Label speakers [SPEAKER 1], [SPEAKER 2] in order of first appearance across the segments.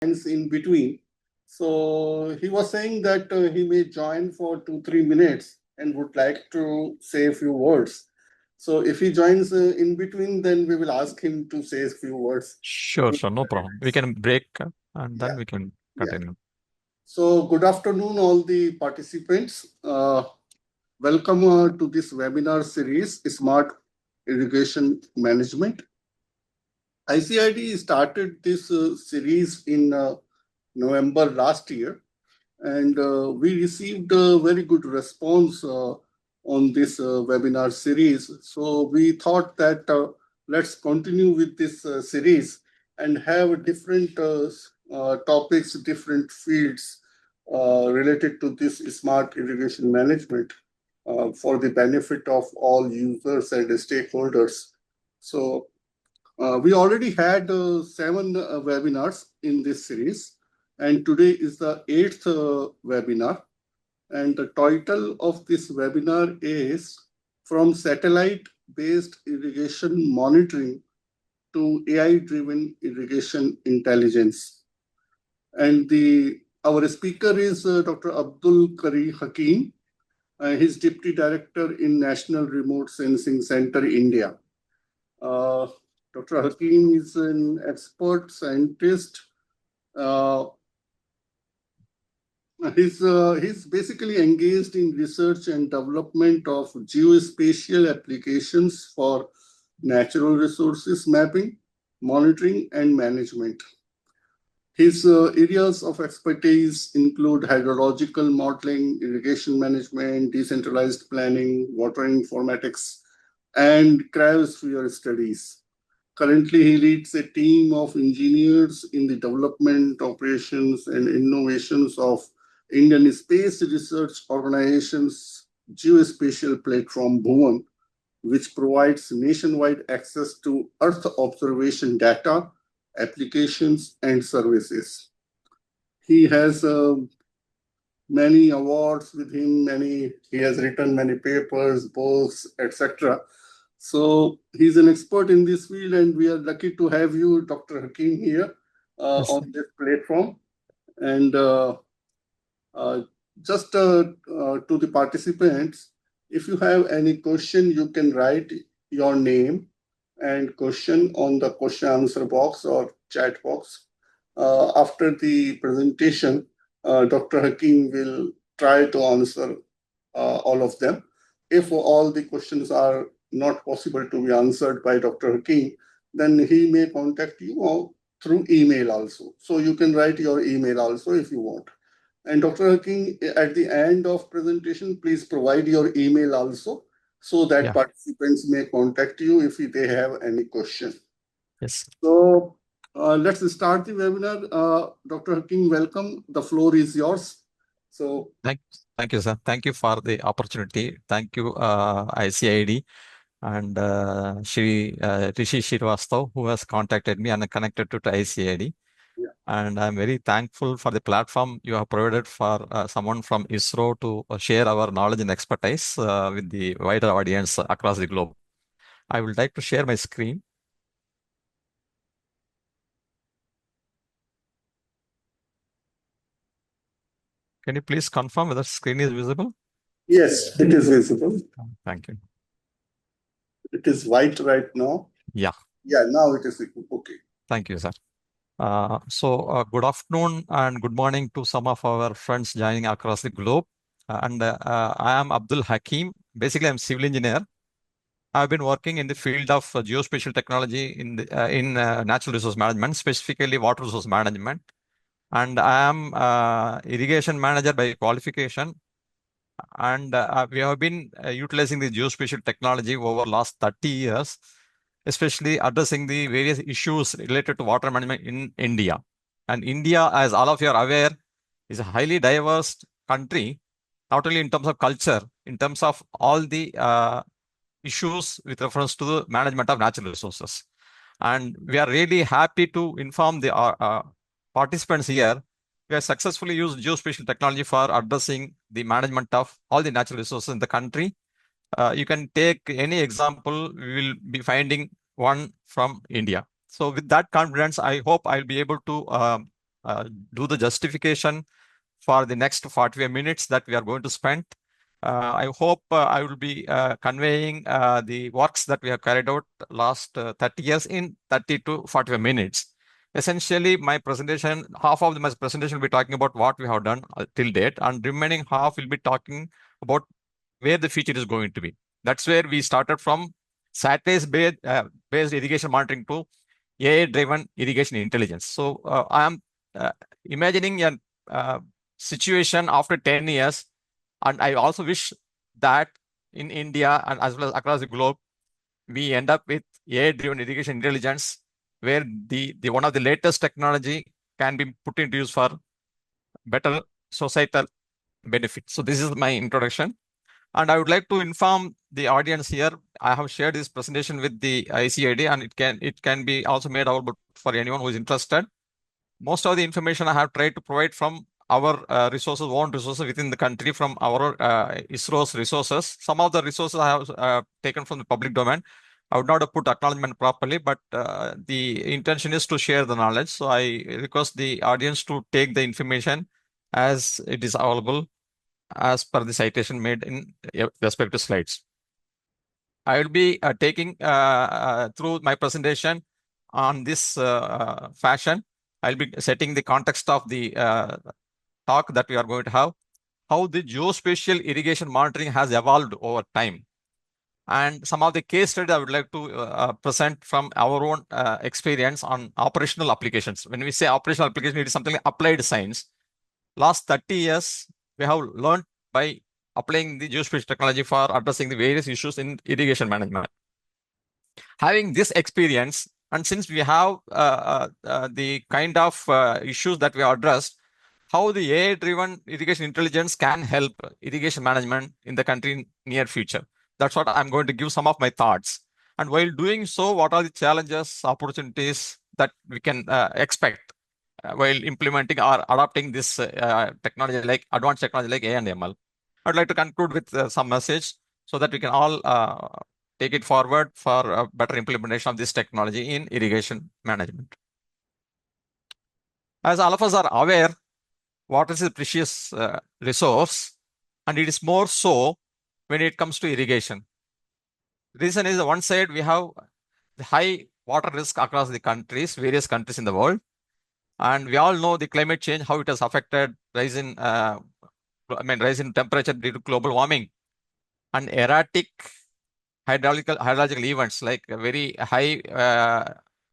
[SPEAKER 1] in between. So he was saying that he may join for 2-3 minutes and would like to say a few words. So if he joins in between, then we will ask him to say a few words.
[SPEAKER 2] Sure, no problem. We can break and then
[SPEAKER 1] Yeah,
[SPEAKER 2] we can
[SPEAKER 1] yeah.
[SPEAKER 2] continue.
[SPEAKER 1] So good afternoon, all the participants. Welcome to this webinar series, Smart Irrigation Management. ICID started this series in November last year, and we received a very good response on this webinar series. So we thought that let's continue with this series and have different topics, different fields related to this smart irrigation management for the benefit of all users and stakeholders. So we already had 7 webinars in this series, and today is the 8th webinar. And the title of this webinar is From Satellite-Based Irrigation Monitoring to AI-Driven Irrigation Intelligence. And our speaker is Dr. Abdul Hakeem. He's Deputy Director in National Remote Sensing Center, India. Dr. Hakeem is an expert scientist. He's basically engaged in research and development of geospatial applications for natural resources mapping, monitoring, and management. His areas of expertise include hydrological modeling, irrigation management, decentralized planning, water informatics, and cryosphere studies. Currently, he leads a team of engineers in the development, operations, and innovations of Indian Space Research Organization's geospatial platform Bhuvan, which provides nationwide access to Earth observation data, applications, and services. He has many awards with him, he has written many papers, books, etc. So he's an expert in this field, and we are lucky to have you, Dr. Hakeem, here
[SPEAKER 2] Yes.
[SPEAKER 1] on this platform. And just to the participants, if you have any question, you can write your name and question on the question answer box or chat box. After the presentation, Dr. Hakeem will try to answer all of them. If all the questions are not possible to be answered by Dr. Hakeem, then he may contact you through email also. So you can write your email also if you want. And Dr. Hakeem, at the end of presentation, please provide your email also so that participants may contact you if they have any question.
[SPEAKER 2] Yes.
[SPEAKER 1] So let's start the webinar. Dr. Hakeem, welcome. The floor is yours. So
[SPEAKER 2] thank you, sir. Thank you for the opportunity. Thank you, ICID and Shri Rishi Srivastava, who has contacted me and connected to ICID.
[SPEAKER 1] Yeah.
[SPEAKER 2] And I'm very thankful for the platform you have provided for someone from ISRO to share our knowledge and expertise with the wider audience across the globe. I would like to share my screen. Can you please confirm whether screen is visible?
[SPEAKER 1] Yes, it is visible.
[SPEAKER 2] Thank you.
[SPEAKER 1] It is white right now.
[SPEAKER 2] Yeah.
[SPEAKER 1] Yeah, now it is okay.
[SPEAKER 2] Thank you, sir. So good afternoon and good morning to some of our friends joining across the globe. I am Abdul Hakeem. Basically, I'm civil engineer. I've been working in the field of geospatial technology in natural resource management, specifically water resource management. And I am irrigation manager by qualification. And we have been utilizing the geospatial technology over last 30 years, especially addressing the various issues related to water management in India. And India, as all of you are aware, is a highly diverse country, not only in terms of culture, in terms of all the issues with reference to the management of natural resources. And we are really happy to inform the participants here. We have successfully used geospatial technology for addressing the management of all the natural resources in the country. You can take any example, we will be finding one from India. So with that confidence, I hope I'll be able to do the justification for the next 45 minutes that we are going to spend. I hope I will be conveying the works that we have carried out last 30 years in 30 to 45 minutes. Essentially, my presentation, half of my presentation will be talking about what we have done till date, and remaining half will be talking about where the future is going to be. That's where we started from satellite-based irrigation monitoring to AI-driven irrigation intelligence. So I am imagining a situation after 10 years, and I also wish that in India and as well as across the globe, we end up with AI-driven irrigation intelligence, where the one of the latest technology can be put into use for better societal benefit. So this is my introduction. And I would like to inform the audience here, I have shared this presentation with the ICID, and it can be also made available for anyone who is interested. Most of the information I have tried to provide from our own resources within the country, from our ISRO's resources. Some of the resources I have taken from the public domain. I would not have put acknowledgement properly, but the intention is to share the knowledge. So I request the audience to take the information as it is available as per the citation made in respective slides. I will be taking through my presentation on this fashion. I'll be setting the context of the talk that we are going to have, how the geospatial irrigation monitoring has evolved over time. And some of the case studies I would like to present from our own experience on operational applications. When we say operational application, it is something like applied science. Last 30 years, we have learned by applying the geospatial technology for addressing the various issues in irrigation management. Having this experience, and since we have the kind of issues that we addressed, how the AI-driven irrigation intelligence can help irrigation management in the country in near future. That's what I'm going to give some of my thoughts. And while doing so, what are the challenges, opportunities that we can expect while implementing or adopting this technology, like advanced technology like AI and ML. I'd like to conclude with some message so that we can all take it forward for a better implementation of this technology in irrigation management. As all of us are aware, water is a precious resource, and it is more so when it comes to irrigation. The reason is, on one side, we have the high water risk across the countries, various countries in the world. And we all know the climate change, how it has affected rise in temperature due to global warming, and erratic hydrological events like very high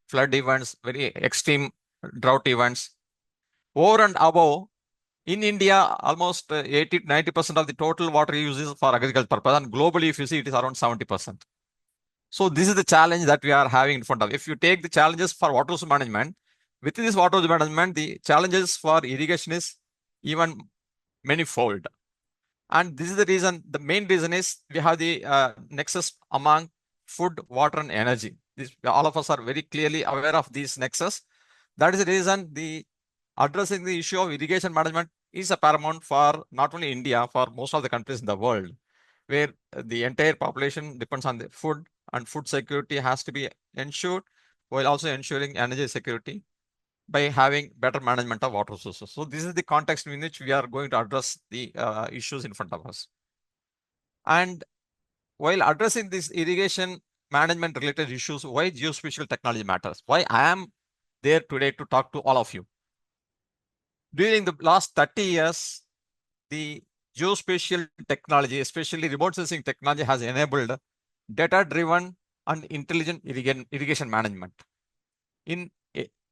[SPEAKER 2] flood events, very extreme drought events. Over and above, in India, almost 80 to 90% of the total water use is for agricultural purpose, and globally, if you see, it is around 70%. So this is the challenge that we are having in front of. If you take the challenges for water use management, within this water use management, the challenges for irrigation is even manifold. And this is the reason, the main reason is we have the nexus among food, water, and energy. All of us are very clearly aware of these nexus. That is the reason the addressing the issue of irrigation management is a paramount for not only India, for most of the countries in the world, where the entire population depends on the food, and food security has to be ensured while also ensuring energy security by having better management of water resources. So this is the context in which we are going to address the issues in front of us. And while addressing these irrigation management related issues, why geospatial technology matters, why I am there today to talk to all of you. During the last 30 years, the geospatial technology, especially remote sensing technology, has enabled data-driven and intelligent irrigation management. In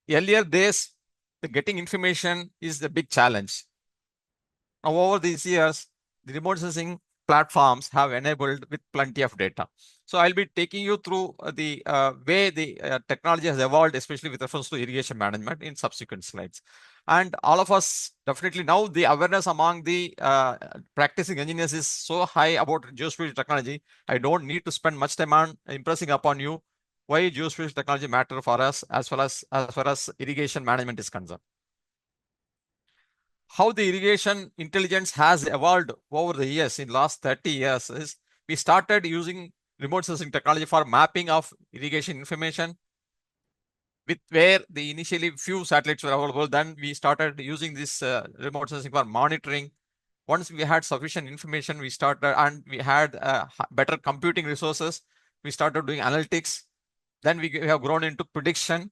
[SPEAKER 2] earlier days, the getting information is the big challenge. Now, over these years, the remote sensing platforms have enabled with plenty of data. So I'll be taking you through the way the technology has evolved, especially with reference to irrigation management in subsequent slides. And all of us definitely now the awareness among the practicing engineers is so high about geospatial technology. I don't need to spend much time on impressing upon you why geospatial technology matter for us as far as irrigation management is concerned. How the irrigation intelligence has evolved over the years in last 30 years is we started using remote sensing technology for mapping of irrigation information, with where the initially few satellites were available. Then we started using this remote sensing for monitoring. Once we had sufficient information, we started, and we had better computing resources. We started doing analytics. Then we have grown into prediction.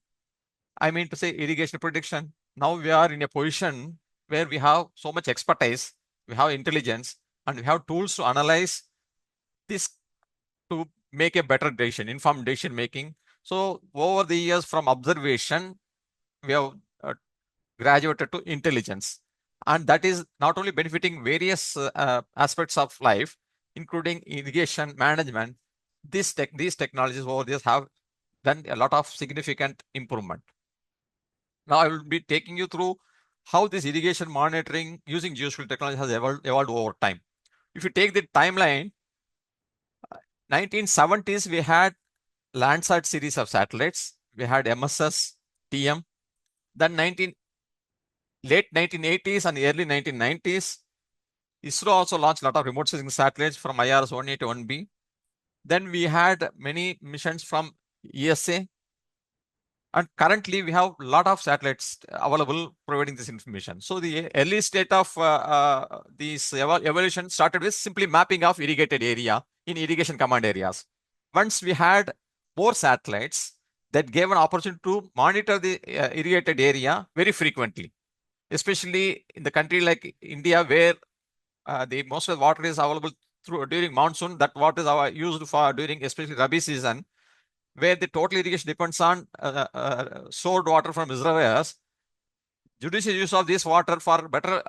[SPEAKER 2] I mean to say irrigation prediction. Now we are in a position where we have so much expertise, we have intelligence, and we have tools to analyze this to make a better decision, informed decision making. So over the years from observation, we have graduated to intelligence. And that is not only benefiting various aspects of life, including irrigation management. These technologies over this have done a lot of significant improvement. Now I will be taking you through how this irrigation monitoring using geospatial technology has evolved over time. If you take the timeline, 1970s, we had Landsat series of satellites. We had MSS, TM. Then late 1980s and early 1990s, ISRO also launched a lot of remote sensing satellites from IRS-1A to 1B. Then we had many missions from ESA. And currently, we have a lot of satellites available providing this information. So the early state of this evolution started with simply mapping of irrigated area in irrigation command areas. Once we had more satellites that gave an opportunity to monitor the irrigated area very frequently, especially in the country like India, where the most of the water is available during monsoon. That water is used for during especially Rabi season, where the total irrigation depends on stored water from reservoirs. Judicious use of this water for better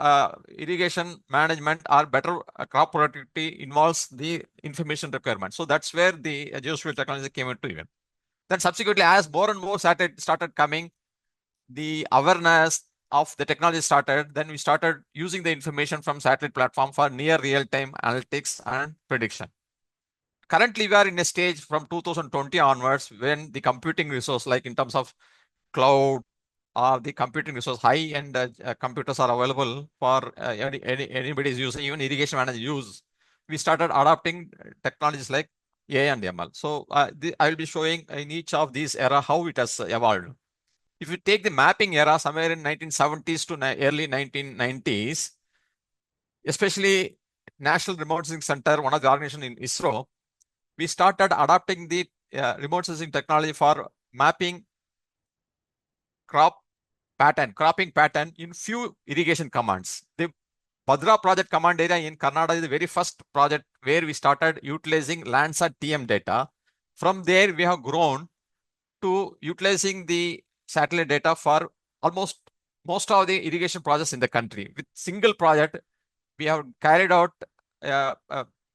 [SPEAKER 2] irrigation management or better crop productivity involves the information requirement. So that's where the geospatial technology came into even. Then subsequently, as more and more satellites started coming, the awareness of the technology started. Then we started using the information from satellite platform for near real-time analytics and prediction. Currently, we are in a stage from 2020 onwards when the computing resource, like in terms of cloud, the computing resource, high-end computers are available for anybody is using, even irrigation manager use. We started adopting technologies like AI and ML. So I will be showing in each of these era how it has evolved. If you take the mapping era somewhere in 1970s to early 1990s, especially National Remote Sensing Center, one of the organizations in ISRO, we started adopting the remote sensing technology for mapping cropping pattern in few irrigation commands. The Bhadra project command area in Karnataka is the very first project where we started utilizing Landsat TM data. From there, we have grown to utilizing the satellite data for almost most of the irrigation projects in the country. With single project, we have carried out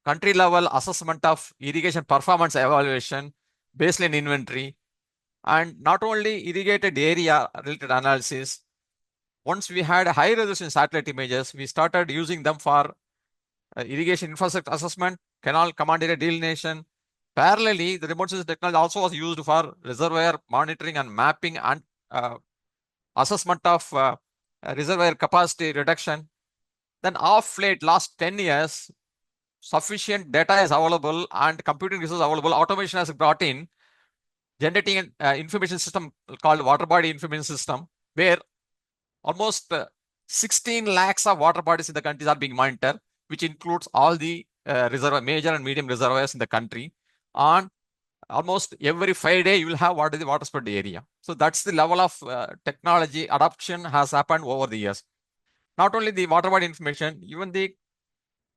[SPEAKER 2] country level assessment of irrigation performance evaluation, baseline inventory, and not only irrigated area related analysis. Once we had high resolution satellite images, we started using them for irrigation infrastructure assessment, canal command area delineation. Parallelly, the remote sensing technology also was used for reservoir monitoring and mapping and assessment of reservoir capacity reduction. Then off late, last 10 years, sufficient data is available and computing resources available. Automation has brought in generating an information system called water body information system, where almost 16 lakhs of water bodies in the country are being monitored, which includes all the major and medium reservoirs in the country. On almost every 5 days, you will have what is the water spread area. So that's the level of technology adoption has happened over the years. Not only the water body information, even the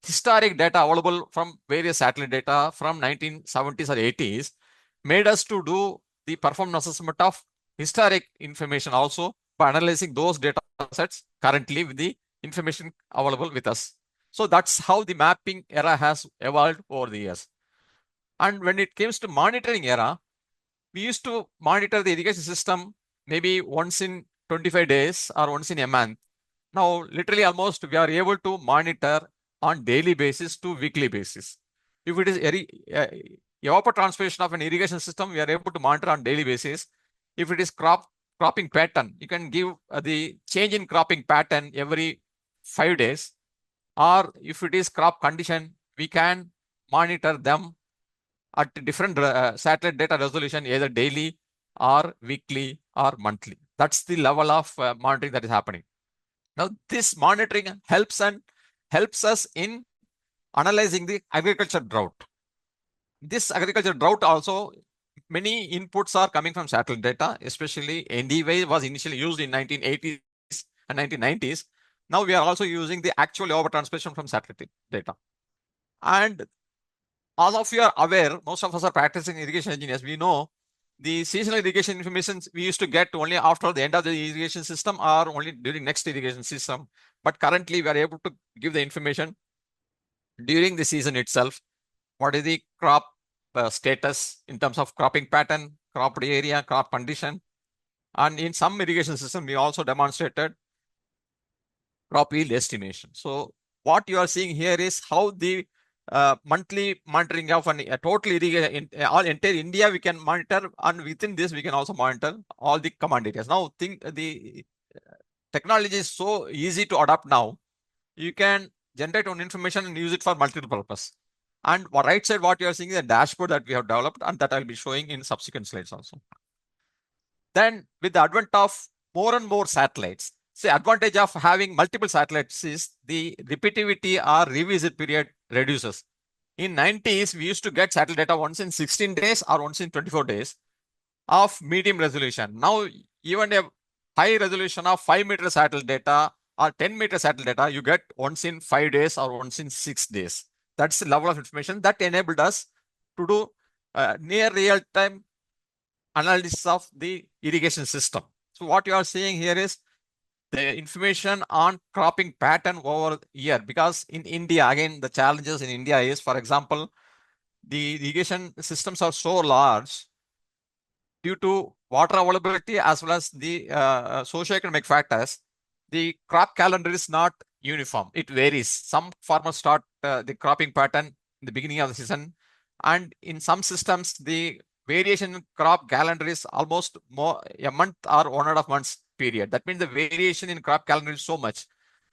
[SPEAKER 2] historic data available from various satellite data from 1970s or 80s made us to do the performance assessment of historic information also by analyzing those data sets currently with the information available with us. So that's how the mapping era has evolved over the years. And when it comes to monitoring era, we used to monitor the irrigation system maybe once in 25 days or once in a month. Now, literally almost we are able to monitor on daily basis to weekly basis. If it is evapotranspiration of an irrigation system, we are able to monitor on daily basis. If it is cropping pattern, you can give the change in cropping pattern every 5 days. Or if it is crop condition, we can monitor them at different satellite data resolution, either daily or weekly or monthly. That's the level of monitoring that is happening. Now, this monitoring helps us in analyzing the agriculture drought. This agriculture drought also, many inputs are coming from satellite data, especially NDY was initially used in 1980s and 1990s. Now we are also using the actual evapotranspiration from satellite data. And all of you are aware, most of us are practicing irrigation engineers. We know the seasonal irrigation information we used to get only after the end of the irrigation system or only during next irrigation system. But currently we are able to give the information during the season itself. What is the crop status in terms of cropping pattern, cropped area, crop condition. And in some irrigation system, we also demonstrated crop yield estimation. So what you are seeing here is how the monthly monitoring of a total irrigation, all entire India we can monitor, and within this we can also monitor all the command areas. Now think the technology is so easy to adopt now. You can generate one information and use it for multiple purpose. And right side, what you are seeing is a dashboard that we have developed, and that I'll be showing in subsequent slides also. Then with the advent of more and more satellites, the advantage of having multiple satellites is the repeativity or revisit period reduces. In 90s, we used to get satellite data once in 16 days or once in 24 days of medium resolution. Now, even a high resolution of 5-meter satellite data or 10-meter satellite data, you get once in 5 days or once in 6 days. That's the level of information that enabled us to do near real-time analysis of the irrigation system. So what you are seeing here is the information on cropping pattern over year, because in India, again, the challenges in India is, for example, the irrigation systems are so large due to water availability as well as the socioeconomic factors. The crop calendar is not uniform. It varies. Some farmers start the cropping pattern in the beginning of the season, and in some systems, the variation in crop calendar is almost more a month or 1.5 months period. That means the variation in crop calendar is so much.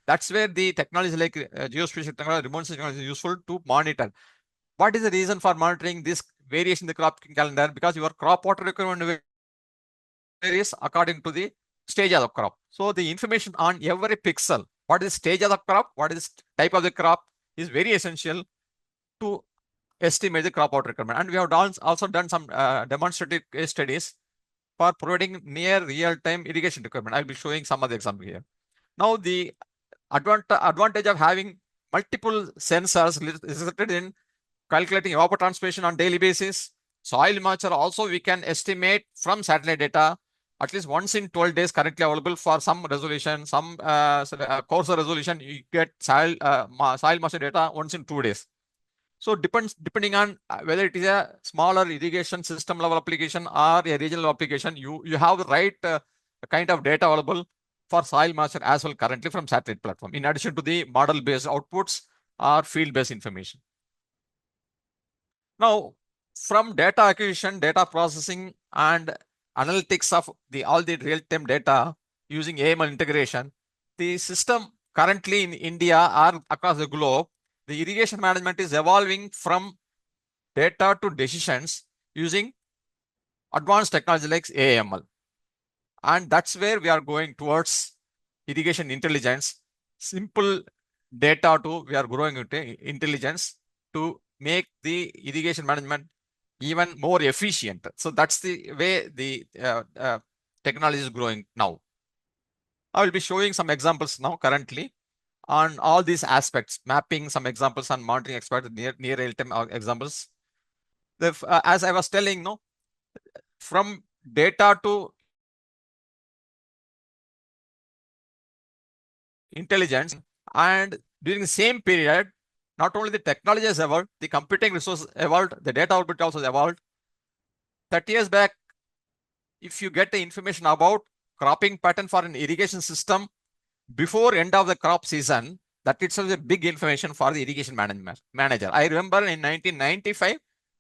[SPEAKER 2] That's where the technology like geospatial technology, remote sensing technology is useful to monitor. What is the reason for monitoring this variation in the crop calendar? Because your crop water requirement varies according to the stage of the crop. So the information on every pixel, what is stage of the crop, what is type of the crop, is very essential to estimate the crop water requirement. And we have also done some demonstrative case studies for providing near real-time irrigation requirement. I'll be showing some of the example here. Now, the advantage of having multiple sensors resulted in calculating evapotranspiration on daily basis. Soil moisture also we can estimate from satellite data at least once in 12 days currently available for some resolution, some coarser resolution, you get soil moisture data once in 2 days. So depending on whether it is a smaller irrigation system level application or a regional application, you have the right kind of data available for soil moisture as well currently from satellite platform, in addition to the model-based outputs or field-based information. Now, from data acquisition, data processing, and analytics of all the real-time data using AML integration, the system currently in India or across the globe, the irrigation management is evolving from data to decisions using advanced technology like AML. And that's where we are going towards irrigation intelligence. Simple data to we are growing into intelligence to make the irrigation management even more efficient. So that's the way the technology is growing now. I will be showing some examples now currently on all these aspects, mapping some examples on monitoring experts, near real-time examples. As I was telling, no, from data to intelligence, and during the same period, not only the technology has evolved, the computing resource evolved, the data output also evolved. 30 years back, if you get the information about cropping pattern for an irrigation system before end of the crop season, that itself is a big information for the irrigation manager. I remember in 1995,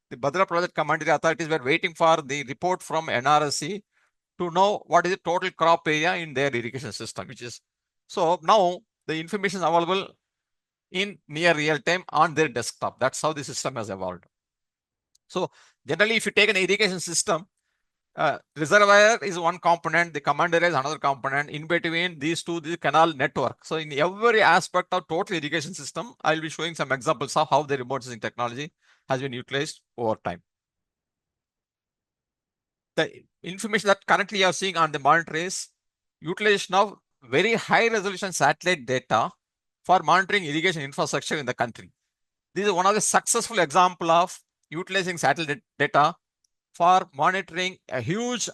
[SPEAKER 2] the Bhadra project commanding authorities were waiting for the report from NRSC to know what is the total crop area in their irrigation system, which is, so now the information is available in near real time on their desktop. That's how the system has evolved. So generally, if you take an irrigation system, reservoir is one component, the command area is another component. In between these two, the canal network. So in every aspect of total irrigation system, I'll be showing some examples of how the remote sensing technology has been utilized over time. The information that currently you are seeing on the monitor is utilization of very high resolution satellite data for monitoring irrigation infrastructure in the country. This is one of the successful example of utilizing satellite data for monitoring a huge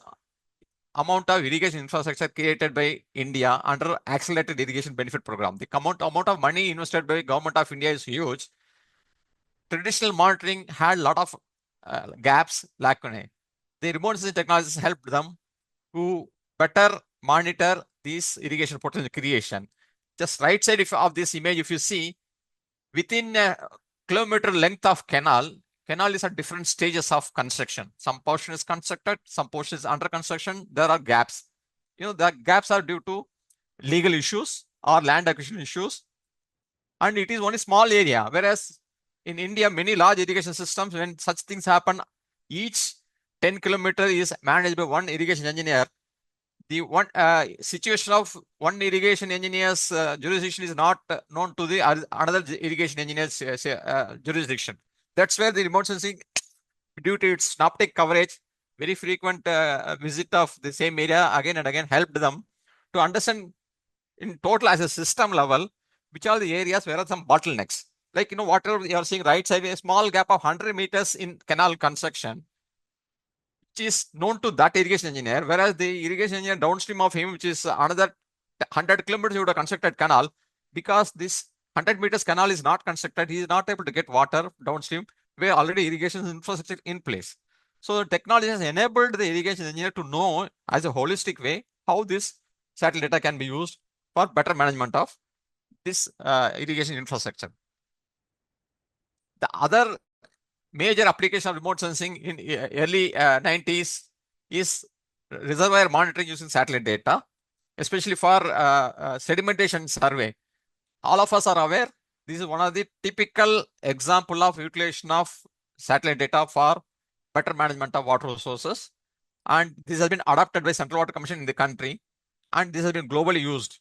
[SPEAKER 2] amount of irrigation infrastructure created by India under accelerated irrigation benefit program. The amount of money invested by government of India is huge. Traditional monitoring had a lot of gaps, lacunae. The remote sensing technologies helped them to better monitor these irrigation potential creation. Just right side of this image, if you see, within a kilometer length of canal is at different stages of construction. Some portion is constructed, some portion is under construction. There are gaps. The gaps are due to legal issues or land acquisition issues. And it is only small area. Whereas in India, many large irrigation systems, when such things happen, each 10 kilometers is managed by one irrigation engineer. The one situation of one irrigation engineer's jurisdiction is not known to the another irrigation engineer's jurisdiction. That's where the remote sensing, due to its synoptic coverage, very frequent visit of the same area again and again, helped them to understand in total as a system level, which are the areas where are some bottlenecks. Like, whatever you are seeing right side, a small gap of 100 meters in canal construction, which is known to that irrigation engineer, whereas the irrigation engineer downstream of him, which is another 100 kilometers, he would have constructed canal. Because this 100 meters canal is not constructed, he is not able to get water downstream where already irrigation infrastructure in place. So the technology has enabled the irrigation engineer to know as a holistic way how this satellite data can be used for better management of this irrigation infrastructure. The other major application of remote sensing in early 90s is reservoir monitoring using satellite data, especially for sedimentation survey. All of us are aware, this is one of the typical example of utilization of satellite data for better management of water resources. And this has been adopted by Central Water Commission in the country, and this has been globally used.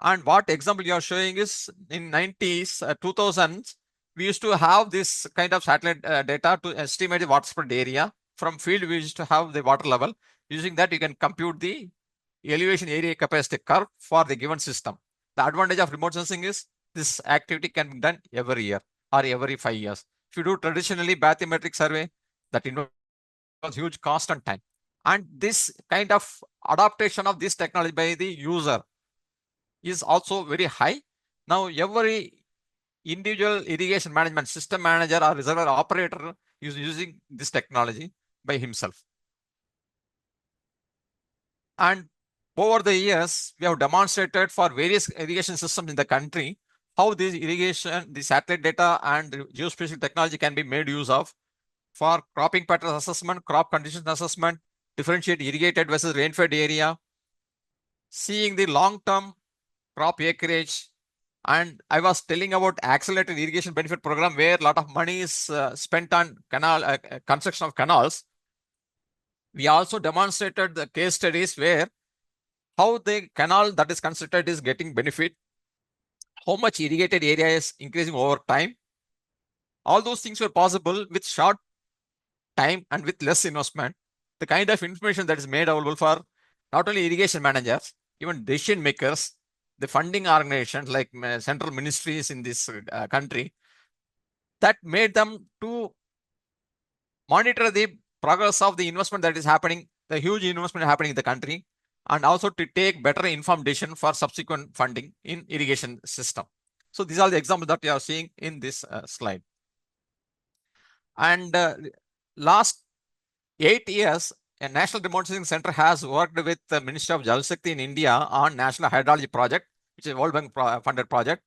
[SPEAKER 2] And what example you are showing is in 90s, 2000s, we used to have this kind of satellite data to estimate the water spread area. From field, we used to have the water level. Using that, you can compute the elevation area capacity curve for the given system. The advantage of remote sensing is this activity can be done every year or every 5 years. If you do traditionally bathymetric survey, that involves huge cost and time. And this kind of adaptation of this technology by the user is also very high. Now, every individual irrigation management system manager or reservoir operator is using this technology by himself. And over the years, we have demonstrated for various irrigation systems in the country how this irrigation, the satellite data and geospatial technology can be made use of for cropping patterns assessment, crop conditions assessment, differentiate irrigated versus rain-fed area, seeing the long-term crop acreage. And I was telling about accelerated irrigation benefit program where a lot of money is spent on canal construction of canals. We also demonstrated the case studies where how the canal that is constructed is getting benefit, how much irrigated area is increasing over time. All those things were possible with short time and with less investment. The kind of information that is made available for not only irrigation managers, even decision makers, the funding organizations like central ministries in this country, that made them to monitor the progress of the investment that is happening, the huge investment happening in the country, and also to take better informed decision for subsequent funding in irrigation system. So these are the examples that you are seeing in this slide. And last 8 years, a National Remote Sensing Center has worked with the Ministry of Jal Shakti in India on National Hydrology Project, which is a World Bank funded project.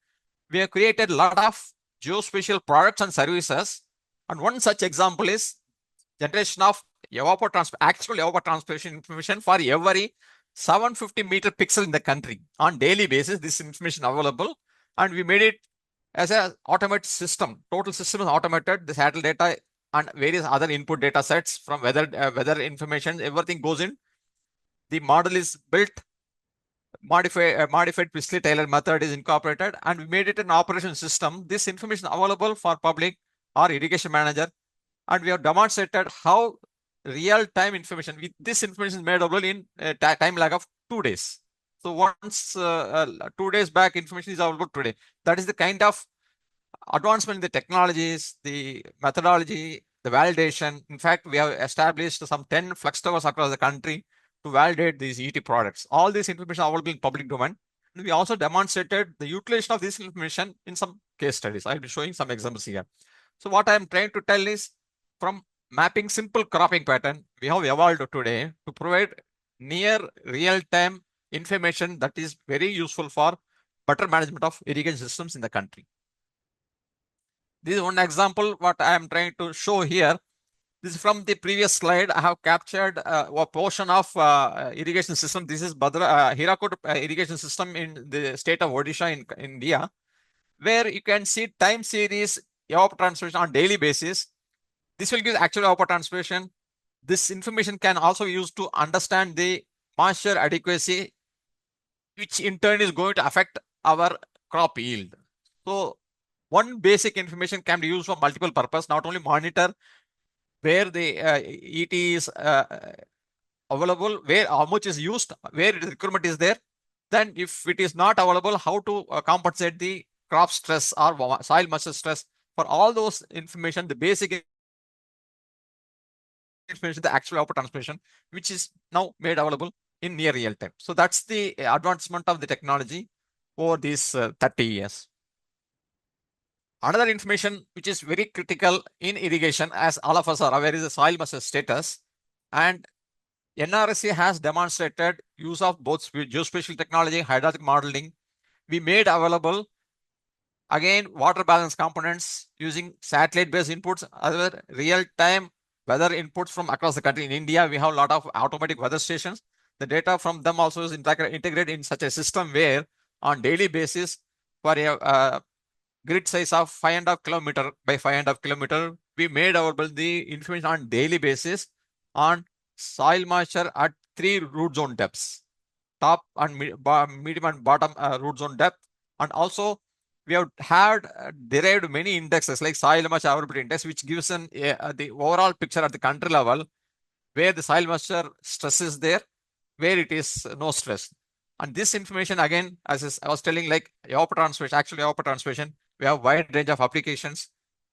[SPEAKER 2] We have created a lot of geospatial products and services. And one such example is generation of actual evapotranspiration information for every 750 meter pixel in the country. On daily basis, this information available. And we made it as an automated system. Total system is automated. The satellite data and various other input data sets from weather information, everything goes in. The model is built, modified Priestley Taylor method is incorporated, and we made it an operation system. This information available for public or irrigation manager, and we have demonstrated how real-time information with this information is made available in a time lag of 2 days. So once 2 days back information is available today. That is the kind of advancement in the technologies, the methodology, the validation. In fact, we have established some 10 flux towers across the country to validate these ET products. All this information available in public domain. And we also demonstrated the utilization of this information in some case studies. I'll be showing some examples here. So what I'm trying to tell is, from mapping simple cropping pattern, we have evolved today to provide near real-time information that is very useful for better management of irrigation systems in the country. This is one example what I am trying to show here. This is from the previous slide. I have captured a portion of irrigation system. This is Hirakud irrigation system in the state of Odisha in India, where you can see time series evapotranspiration on daily basis. This will give actual evapotranspiration. This information can also be used to understand the moisture adequacy, which in turn is going to affect our crop yield. So one basic information can be used for multiple purpose, not only monitor where the ET is available, where how much is used, where the requirement is there. Then if it is not available, how to compensate the crop stress or soil moisture stress. For all those information, the basic information, the actual evapotranspiration, which is now made available in near real time. So that's the advancement of the technology over these 30 years. Another information which is very critical in irrigation, as all of us are aware, is the soil moisture status. And NRSC has demonstrated use of both geospatial technology, hydraulic modeling. We made available, again, water balance components using satellite-based inputs, other real-time weather inputs from across the country. In India, we have a lot of automatic weather stations. The data from them also is integrated in such a system where on daily basis, for a grid size of 5.5 kilometer by 5.5 kilometer, we made available the information on daily basis on soil moisture at 3 root zone depths, top and medium and bottom root zone depth. And also we have had derived many indexes like soil moisture availability index, which gives the overall picture at the country level where the soil moisture stress is there, where it is no stress. And this information, again, as I was telling, like evapotranspiration, actually evapotranspiration, we have a wide range of applications.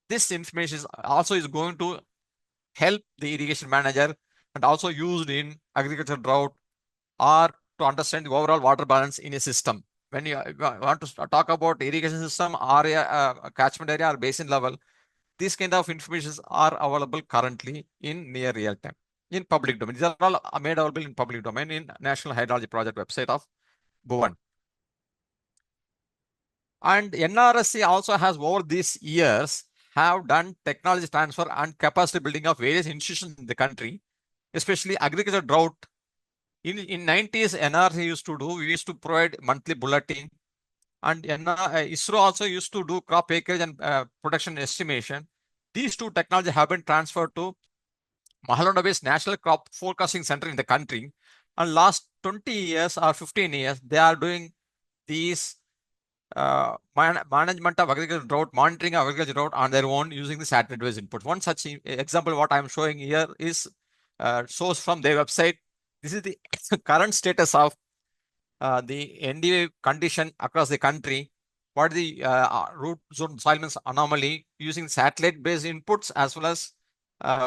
[SPEAKER 2] This information also is going to help the irrigation manager and also used in agriculture drought or to understand the overall water balance in a system. When you want to talk about irrigation system or a catchment area or basin level, these kind of informations are available currently in near real time in public domain. These are all made available in public domain in National Hydrology Project website of Bhuvan. And NRSC also has over these years have done technology transfer and capacity building of various institutions in the country, especially agriculture drought. In 90s, NRSC used to do, we used to provide monthly bulletin, and ISRO also used to do crop acreage and production estimation. These two technologies have been transferred to Mahalonda-based National Crop Forecasting Center in the country. And last 20 years or 15 years, they are doing these management of agricultural drought, monitoring of agricultural drought on their own using the satellite-based inputs. One such example, what I'm showing here is sourced from their website. This is the current status of the NDA condition across the country. What is the root zone soil anomaly using satellite-based inputs as well as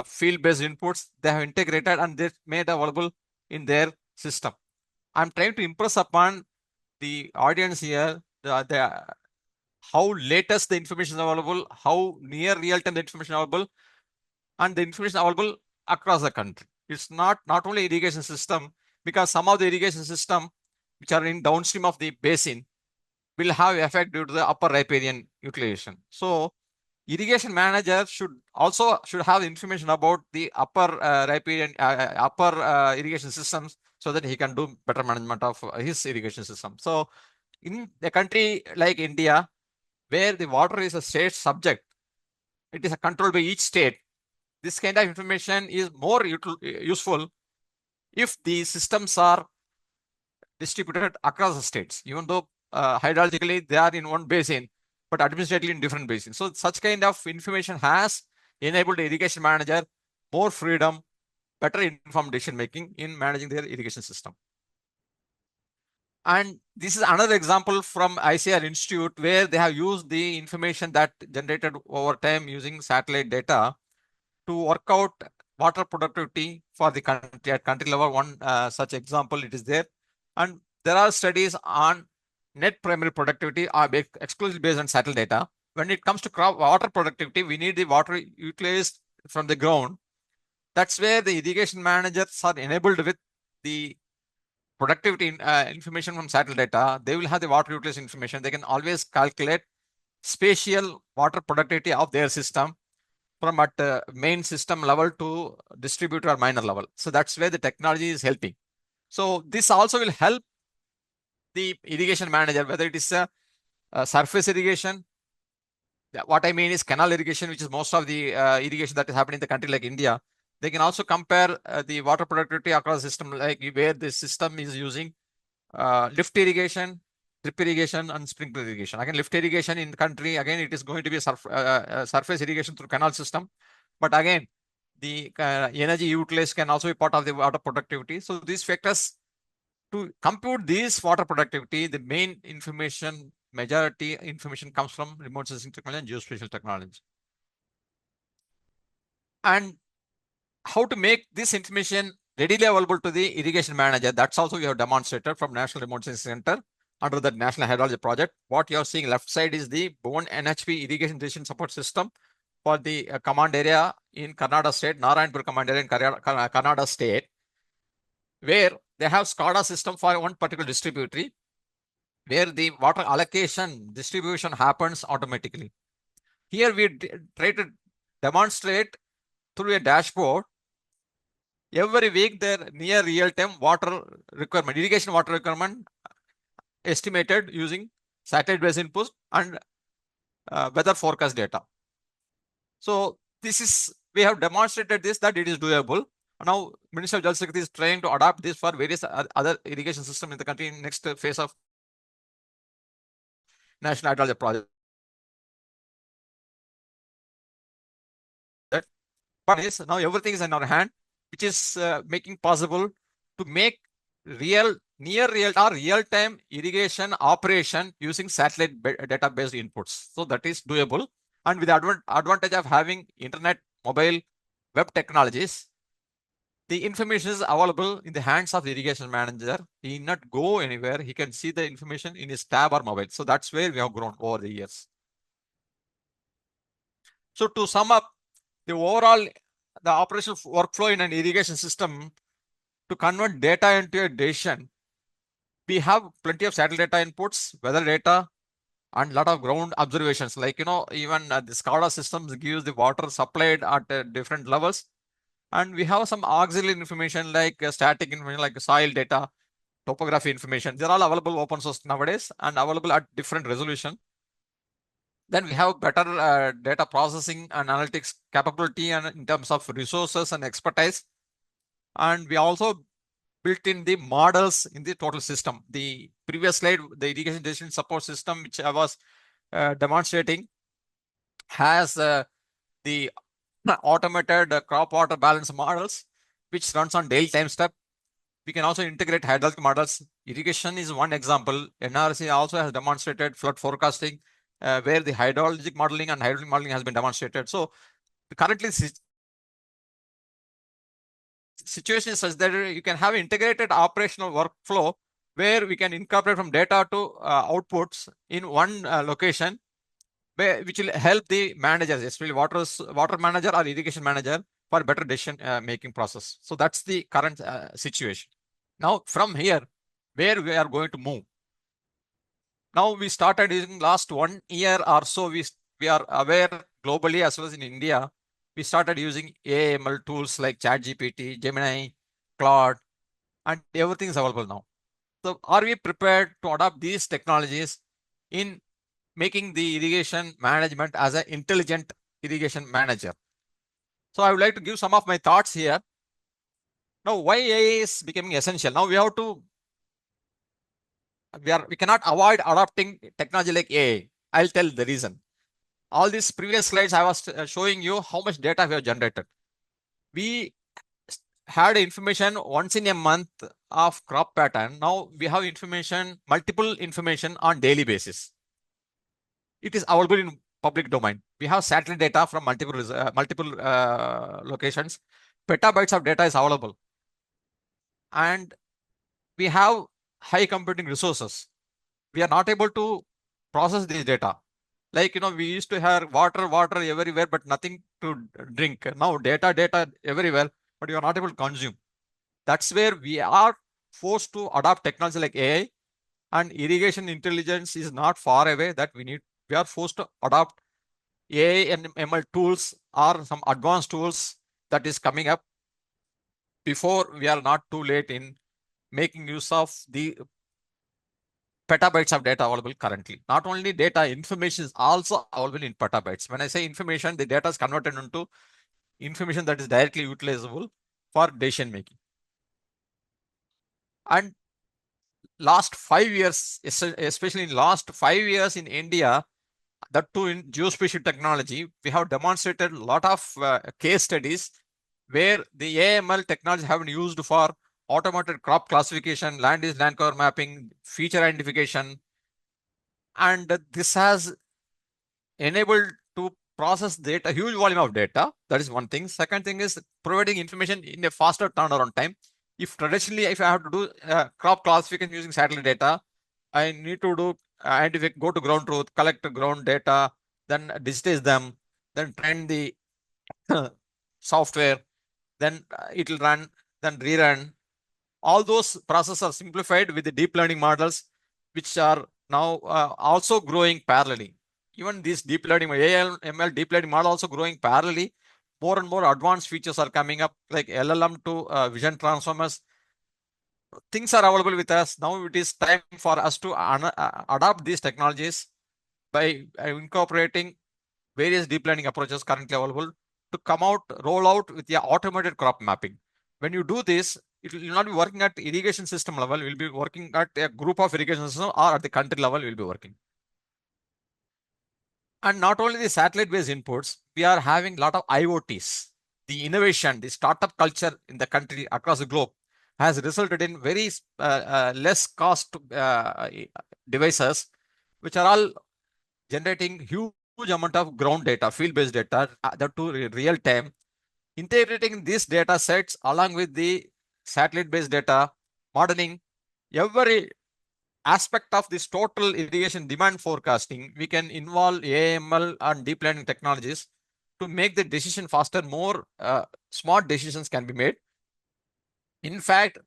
[SPEAKER 2] field-based inputs. They have integrated and they made available in their system. I'm trying to impress upon the audience here how latest the information is available, how near real-time the information is available, and the information available across the country. It's not only irrigation system, because some of the irrigation system which are in downstream of the basin will have effect due to the upper riparian utilization. So irrigation manager should have information about the upper riparian irrigation systems so that he can do better management of his irrigation system. So in a country like India, where the water is a state subject, it is controlled by each state. this kind of information is more useful if the systems are distributed across the states, even though hydrologically they are in one basin, but administratively in different basins. So such kind of information has enabled the irrigation manager more freedom, better informed decision making in managing their irrigation system. And this is another example from ICR Institute where they have used the information that generated over time using satellite data to work out water productivity for the country at country level. One such example it is there. And there are studies on net primary productivity are exclusively based on satellite data. When it comes to crop water productivity, we need the water utilized from the ground. That's where the irrigation managers are enabled with the productivity information from satellite data. They will have the water utilization information. They can always calculate spatial water productivity of their system from at main system level to distributor or minor level. So that's where the technology is helping. So this also will help the irrigation manager, whether it is a surface irrigation. What I mean is canal irrigation, which is most of the irrigation that is happening in the country like India. They can also compare the water productivity across system, like where the system is using lift irrigation, drip irrigation, and sprinkler irrigation. Again, lift irrigation in the country, again, it is going to be surface irrigation through canal system. But again, the energy utilized can also be part of the water productivity. So these factors, to compute this water productivity, the main information, majority information comes from remote sensing technology and geospatial technology. And how to make this information readily available to the irrigation manager, that's also we have demonstrated from National Remote Sensing Center under the National Hydrology Project. What you are seeing left side is the Bhuvan NHP irrigation decision support system for the command area in Karnataka state, Narayanpur command area in Karnataka state, where they have SCADA system for one particular distributary, where the water allocation distribution happens automatically. Here we try to demonstrate through a dashboard every week their near real-time water requirement, irrigation water requirement estimated using satellite-based inputs and weather forecast data. So this is, we have demonstrated this, that it is doable. Now, Minister of Jal Shakti is trying to adopt this for various other irrigation systems in the country in next phase of National Hydrology Project. But is now everything is in our hand, which is making possible to make real, near real or real-time irrigation operation using satellite data-based inputs. So that is doable. And with the advantage of having internet, mobile, web technologies, the information is available in the hands of the irrigation manager. He need not go anywhere. He can see the information in his tab or mobile. So that's where we have grown over the years. So to sum up, the overall, the operational workflow in an irrigation system to convert data into a decision, we have plenty of satellite data inputs, weather data, and a lot of ground observations. Like, you know, even the SCADA systems gives the water supplied at different levels. And we have some auxiliary information like static information, like soil data, topography information. They're all available open source nowadays and available at different resolution. Then we have better data processing and analytics capability and in terms of resources and expertise. And we also built in the models in the total system. The previous slide, the irrigation decision support system, which I was demonstrating, has the automated crop water balance models, which runs on daily time step. We can also integrate hydraulic models. Irrigation is one example. NRSC also has demonstrated flood forecasting, where the hydrologic modeling and hydraulic modeling has been demonstrated. So currently, situation is such that you can have integrated operational workflow where we can incorporate from data to outputs in one location, which will help the managers, especially water manager or irrigation manager, for better decision making process. So that's the current situation. Now from here, where we are going to move. Now we started using last 1 year or so, we are aware globally as well as in India, we started using AML tools like ChatGPT, Gemini, Claude, and everything is available now. So are we prepared to adopt these technologies in making the irrigation management as an intelligent irrigation manager? So I would like to give some of my thoughts here. Now, why AI is becoming essential? Now we have to, we cannot avoid adopting technology like AI. I'll tell the reason. All these previous slides I was showing you how much data we have generated. We had information once in a month of crop pattern. Now we have information, multiple information on daily basis. It is available in public domain. We have satellite data from multiple locations. Petabytes of data is available. And we have high computing resources. We are not able to process these data. Like, we used to have water everywhere, but nothing to drink. Now data everywhere, but you are not able to consume. That's where we are forced to adopt technology like AI, and irrigation intelligence is not far away. That we are forced to adopt AI and ML tools or some advanced tools that is coming up before we are not too late in making use of the petabytes of data available currently. Not only data, information is also available in petabytes. When I say information, the data is converted into information that is directly utilizable for decision making. And last 5 years, especially in last 5 years in India, that too in geospatial technology, we have demonstrated a lot of case studies where the AML technology have been used for automated crop classification, land use land cover mapping, feature identification, and this has enabled to process data, huge volume of data. That is one thing. Second thing is providing information in a faster turnaround time. If traditionally, if I have to do crop classification using satellite data, I need to do go to ground truth, collect ground data, then digitize them, then train the software, then it will run, then rerun. All those processes are simplified with the deep learning models, which are now also growing parallelly. Even these deep learning, AI, ML deep learning model also growing parallelly. More and more advanced features are coming up, like LLM to vision transformers. Things are available with us. Now it is time for us to adopt these technologies by incorporating various deep learning approaches currently available to roll out with the automated crop mapping. When you do this, it will not be working at irrigation system level, will be working at a group of irrigation system, or at the country level will be working. And not only the satellite-based inputs, we are having a lot of IoTs. The innovation, the startup culture in the country across the globe has resulted in very less cost devices, which are all generating huge amount of ground data, field-based data, that to real time. Integrating these data sets along with the satellite-based data, modeling, every aspect of this total irrigation demand forecasting, we can involve AML and deep learning technologies to make the decision faster, more smart decisions can be made. In fact,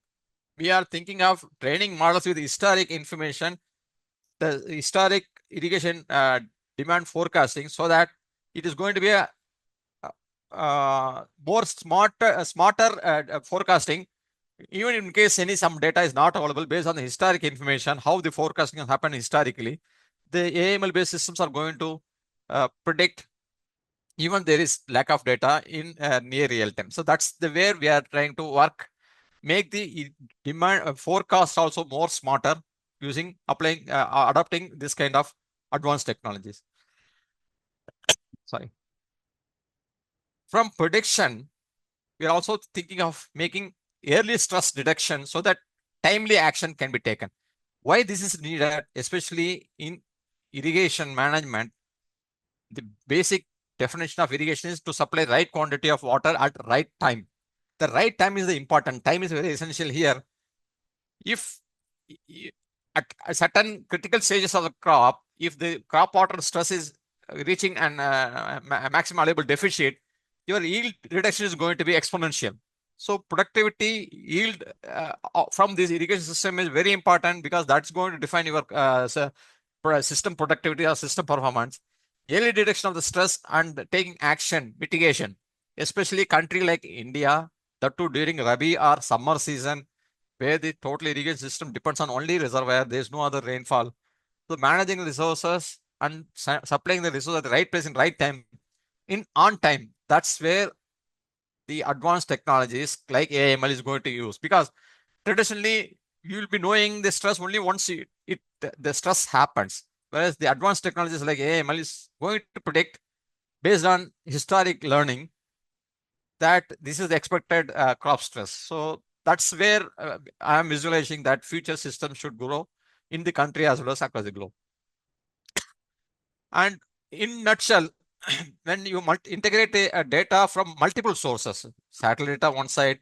[SPEAKER 2] we are thinking of training models with historic information, the historic irrigation demand forecasting, so that it is going to be a more smarter forecasting. Even in case some data is not available, based on the historic information, how the forecasting has happened historically, the AML based systems are going to predict even there is lack of data in near real time. So that's the where we are trying to work, make the demand forecast also more smarter using adopting this kind of advanced technologies. Sorry. From prediction, we are also thinking of making early stress detection so that timely action can be taken. Why this is needed, especially in irrigation management, the basic definition of irrigation is to supply right quantity of water at right time. The right time is the important. Time is very essential here. If at certain critical stages of the crop, if the crop water stress is reaching an maximum allowable deficit, your yield reduction is going to be exponential. So productivity yield from this irrigation system is very important, because that's going to define your system productivity or system performance. Early detection of the stress and taking action, mitigation, especially country like India, that too during Rabi or summer season, where the total irrigation system depends on only reservoir, there is no other rainfall. So managing resources and supplying the resource at the right place in right time, on time, that's where the advanced technologies like AML is going to use, because traditionally you will be knowing the stress only once the stress happens, whereas the advanced technologies like AML is going to predict based on historic learning that this is the expected crop stress. So that's where I am visualizing that future systems should grow in the country as well as across the globe. And in nutshell, when you integrate a data from multiple sources, satellite data one side,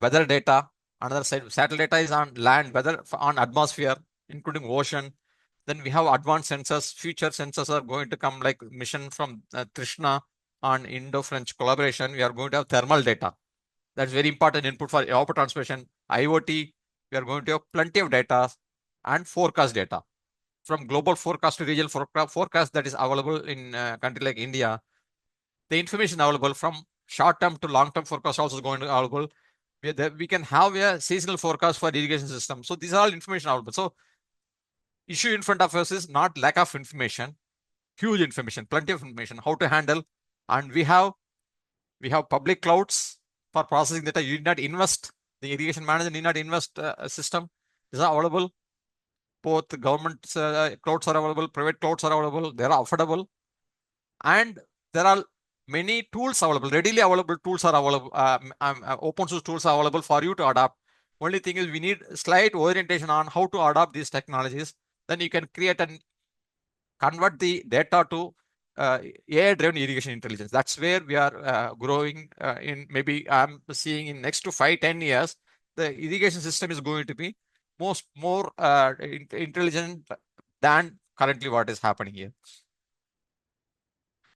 [SPEAKER 2] weather data another side. Satellite data is on land, weather on atmosphere, including ocean. Then we have advanced sensors. Future sensors are going to come, like mission from Trishna on Indo-French collaboration. We are going to have thermal data. That's very important input for evapotranspiration. IoT, we are going to have plenty of data and forecast data. From global forecast to regional forecast that is available in a country like India. The information available from short-term to long-term forecast also is going to be available. We can have a seasonal forecast for irrigation system. So these are all information available. So issue in front of us is not lack of information, huge information, plenty of information, how to handle. And we have public clouds for processing data. You need not invest, the irrigation manager need not invest a system. These are available. Both government clouds are available, private clouds are available, they are affordable. And there are many tools available, readily available tools are available, open source tools are available for you to adopt. Only thing is we need slight orientation on how to adopt these technologies. Then you can create and convert the data to AI-driven irrigation intelligence. That's where we are growing in. Maybe I'm seeing in next to 5-10 years, the irrigation system is going to be more intelligent than currently what is happening here.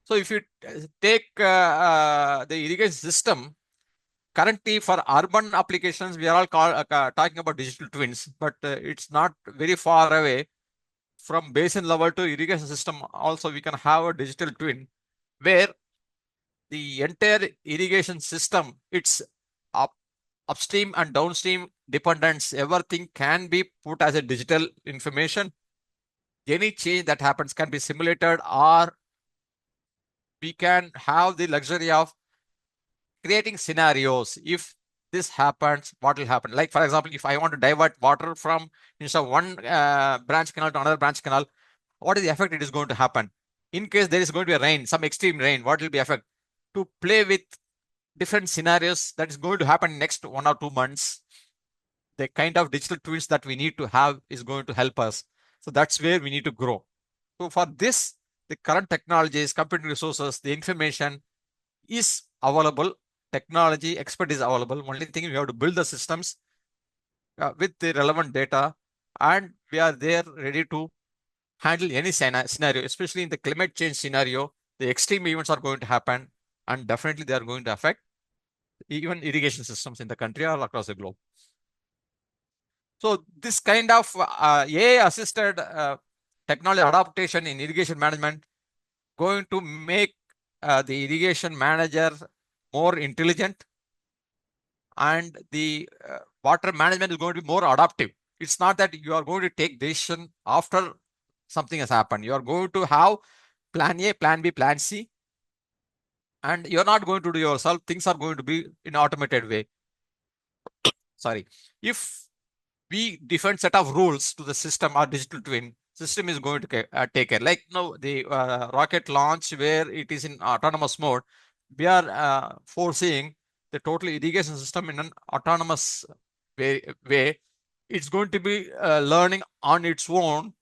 [SPEAKER 2] So if you take the irrigation system, currently for urban applications, we are all talking about digital twins, but it's not very far away. From basin level to irrigation system, also we can have a digital twin where the entire irrigation system, its upstream and downstream dependence, everything can be put as a digital information. Any change that happens can be simulated, or we can have the luxury of creating scenarios. If this happens, what will happen? Like, for example, if I want to divert water from instead of one branch canal to another branch canal, what is the effect it is going to happen? In case there is going to be a rain, some extreme rain, what will be effect? To play with different scenarios that is going to happen next 1 or 2 months, the kind of digital twins that we need to have is going to help us. So that's where we need to grow. So for this, the current technologies, computing resources, the information is available, technology expert is available. Only thing, we have to build the systems with the relevant data, and we are there ready to handle any scenario, especially in the climate change scenario. The extreme events are going to happen, and definitely they are going to affect even irrigation systems in the country or across the globe. So this kind of AI-assisted technology adaptation in irrigation management going to make the irrigation manager more intelligent, and the water management is going to be more adaptive. It's not that you are going to take decision after something has happened. You are going to have plan A, plan B, plan C, and you're not going to do yourself. Things are going to be in automated way. Sorry. If we define set of rules to the system or digital twin, system is going to take care. Like now the rocket launch where it is in autonomous mode, we are foreseeing the total irrigation system in an autonomous way. It's going to be learning on its own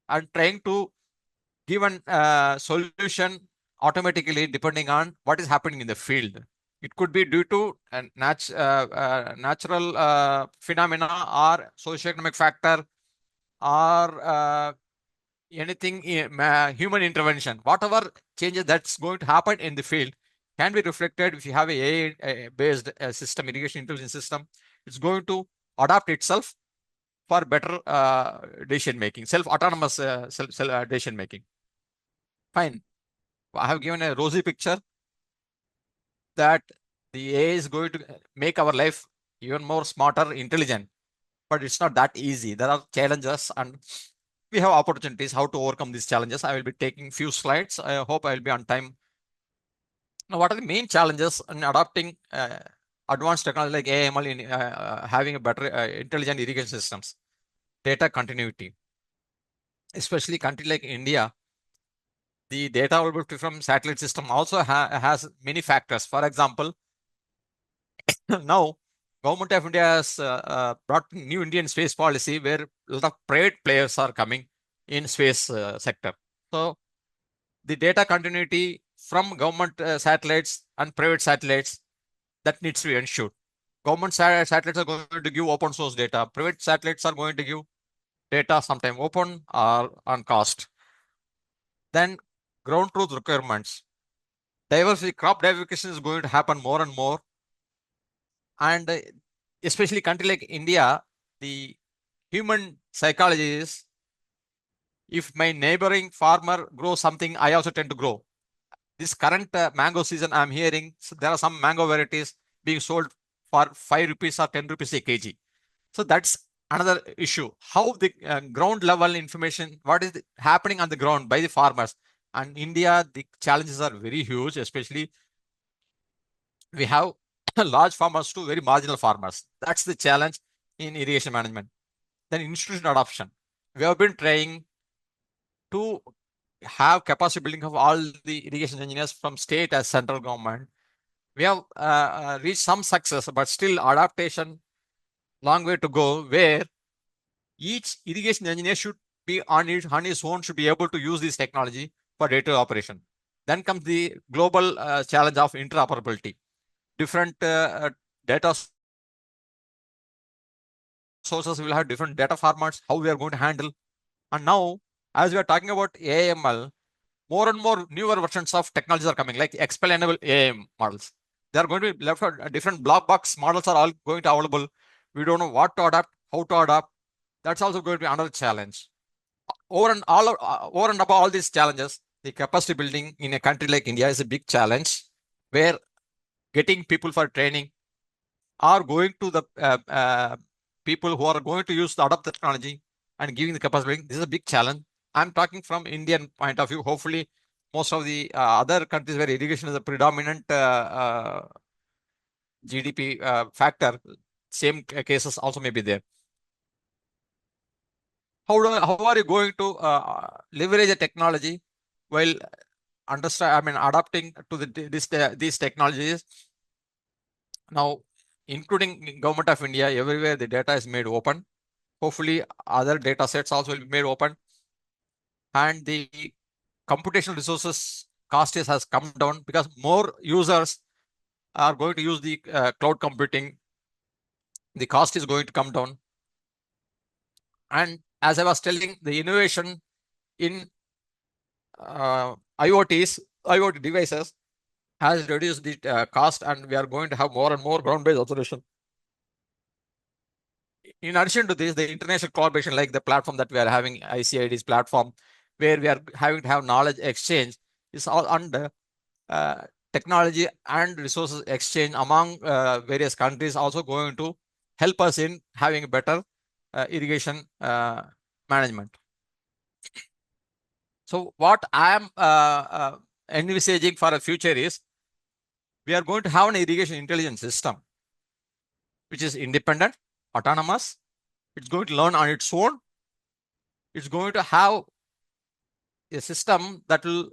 [SPEAKER 2] and trying to give an solution automatically depending on what is happening in the field. It could be due to a natural phenomena or socioeconomic factor, or anything human intervention. Whatever changes that's going to happen in the field can be reflected if you have a AI-based system, irrigation intelligence system. It's going to adapt itself for better decision making, self-autonomous decision making. Fine. I have given a rosy picture that the AI is going to make our life even more smarter, intelligent, but it's not that easy. There are challenges, and we have opportunities how to overcome these challenges. I will be taking few slides. I hope I will be on time. Now, what are the main challenges in adopting advanced technology like AML in having a better intelligent irrigation systems? Data continuity, especially country like India, the data availability from satellite system also has many factors. For example, now government of India has brought new Indian space policy where a lot of private players are coming in space sector. So the data continuity from government satellites and private satellites, that needs to be ensured. Government satellites are going to give open source data. Private satellites are going to give data sometime open or on cost. Then ground truth requirements. Diversity, crop diversification is going to happen more and more. And especially country like India, the human psychology is, if my neighboring farmer grows something, I also tend to grow. This current mango season, I'm hearing there are some mango varieties being sold for 5 rupees or 10 rupees a kg. So that's another issue. How the ground level information, what is happening on the ground by the farmers. And India, the challenges are very huge, especially we have large farmers to very marginal farmers. That's the challenge in irrigation management. Then institutional adoption. We have been trying to have capacity building of all the irrigation engineers from state as central government. We have reached some success, but still adaptation, long way to go, where each irrigation engineer should be on his own, should be able to use this technology for day-to-day operation. Then comes the global challenge of interoperability. Different data sources will have different data formats, how we are going to handle. And now, as we are talking about AML, more and more newer versions of technologies are coming, like explainable AM models. They are going to be left out. Different block box models are all going to available. We don't know what to adapt, how to adapt. That's also going to be another challenge. Over and above all these challenges, the capacity building in a country like India is a big challenge, where getting people for training are going to the people who are going to use the adopt the technology and giving the capacity building. This is a big challenge. I'm talking from Indian point of view. Hopefully, most of the other countries where irrigation is a predominant GDP factor, same cases also may be there. How are you going to leverage the technology while adapting to these technologies? Now, including government of India, everywhere the data is made open. Hopefully, other data sets also will be made open, and the computational resources cost has come down because more users are going to use the cloud computing. The cost is going to come down. And as I was telling, the innovation in IoT devices has reduced the cost, and we are going to have more and more ground-based observation. In addition to this, the international collaboration, like the platform that we are having, ICID's platform, where we are having to have knowledge exchange, is all under technology and resources exchange among various countries, also going to help us in having a better irrigation management. So what I am envisaging for a future is, we are going to have an irrigation intelligence system which is independent, autonomous. It's going to learn on its own. It's going to have a system that will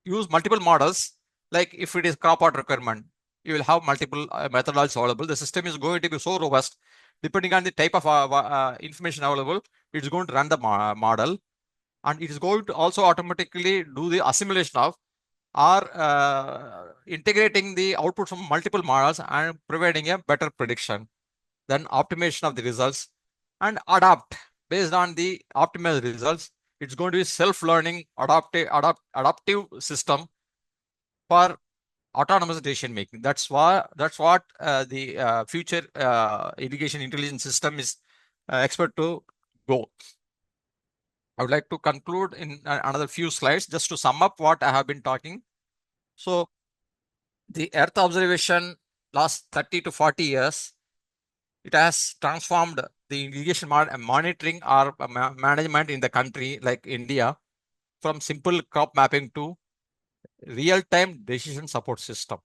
[SPEAKER 2] use multiple models. Like if it is crop water requirement, you will have multiple methodologies available. The system is going to be so robust, depending on the type of information available, it's going to run the model, and it is going to also automatically do the assimilation of or integrating the output from multiple models and providing a better prediction, then optimization of the results, and adapt based on the optimized results. It's going to be self-learning adaptive system for autonomous decision making. That's what the future irrigation intelligence system is expected to go. I would like to conclude in another few slides just to sum up what I have been talking. So the Earth observation last 30 to 40 years, it has transformed the irrigation monitoring or management in the country like India, from simple crop mapping to real-time decision support system.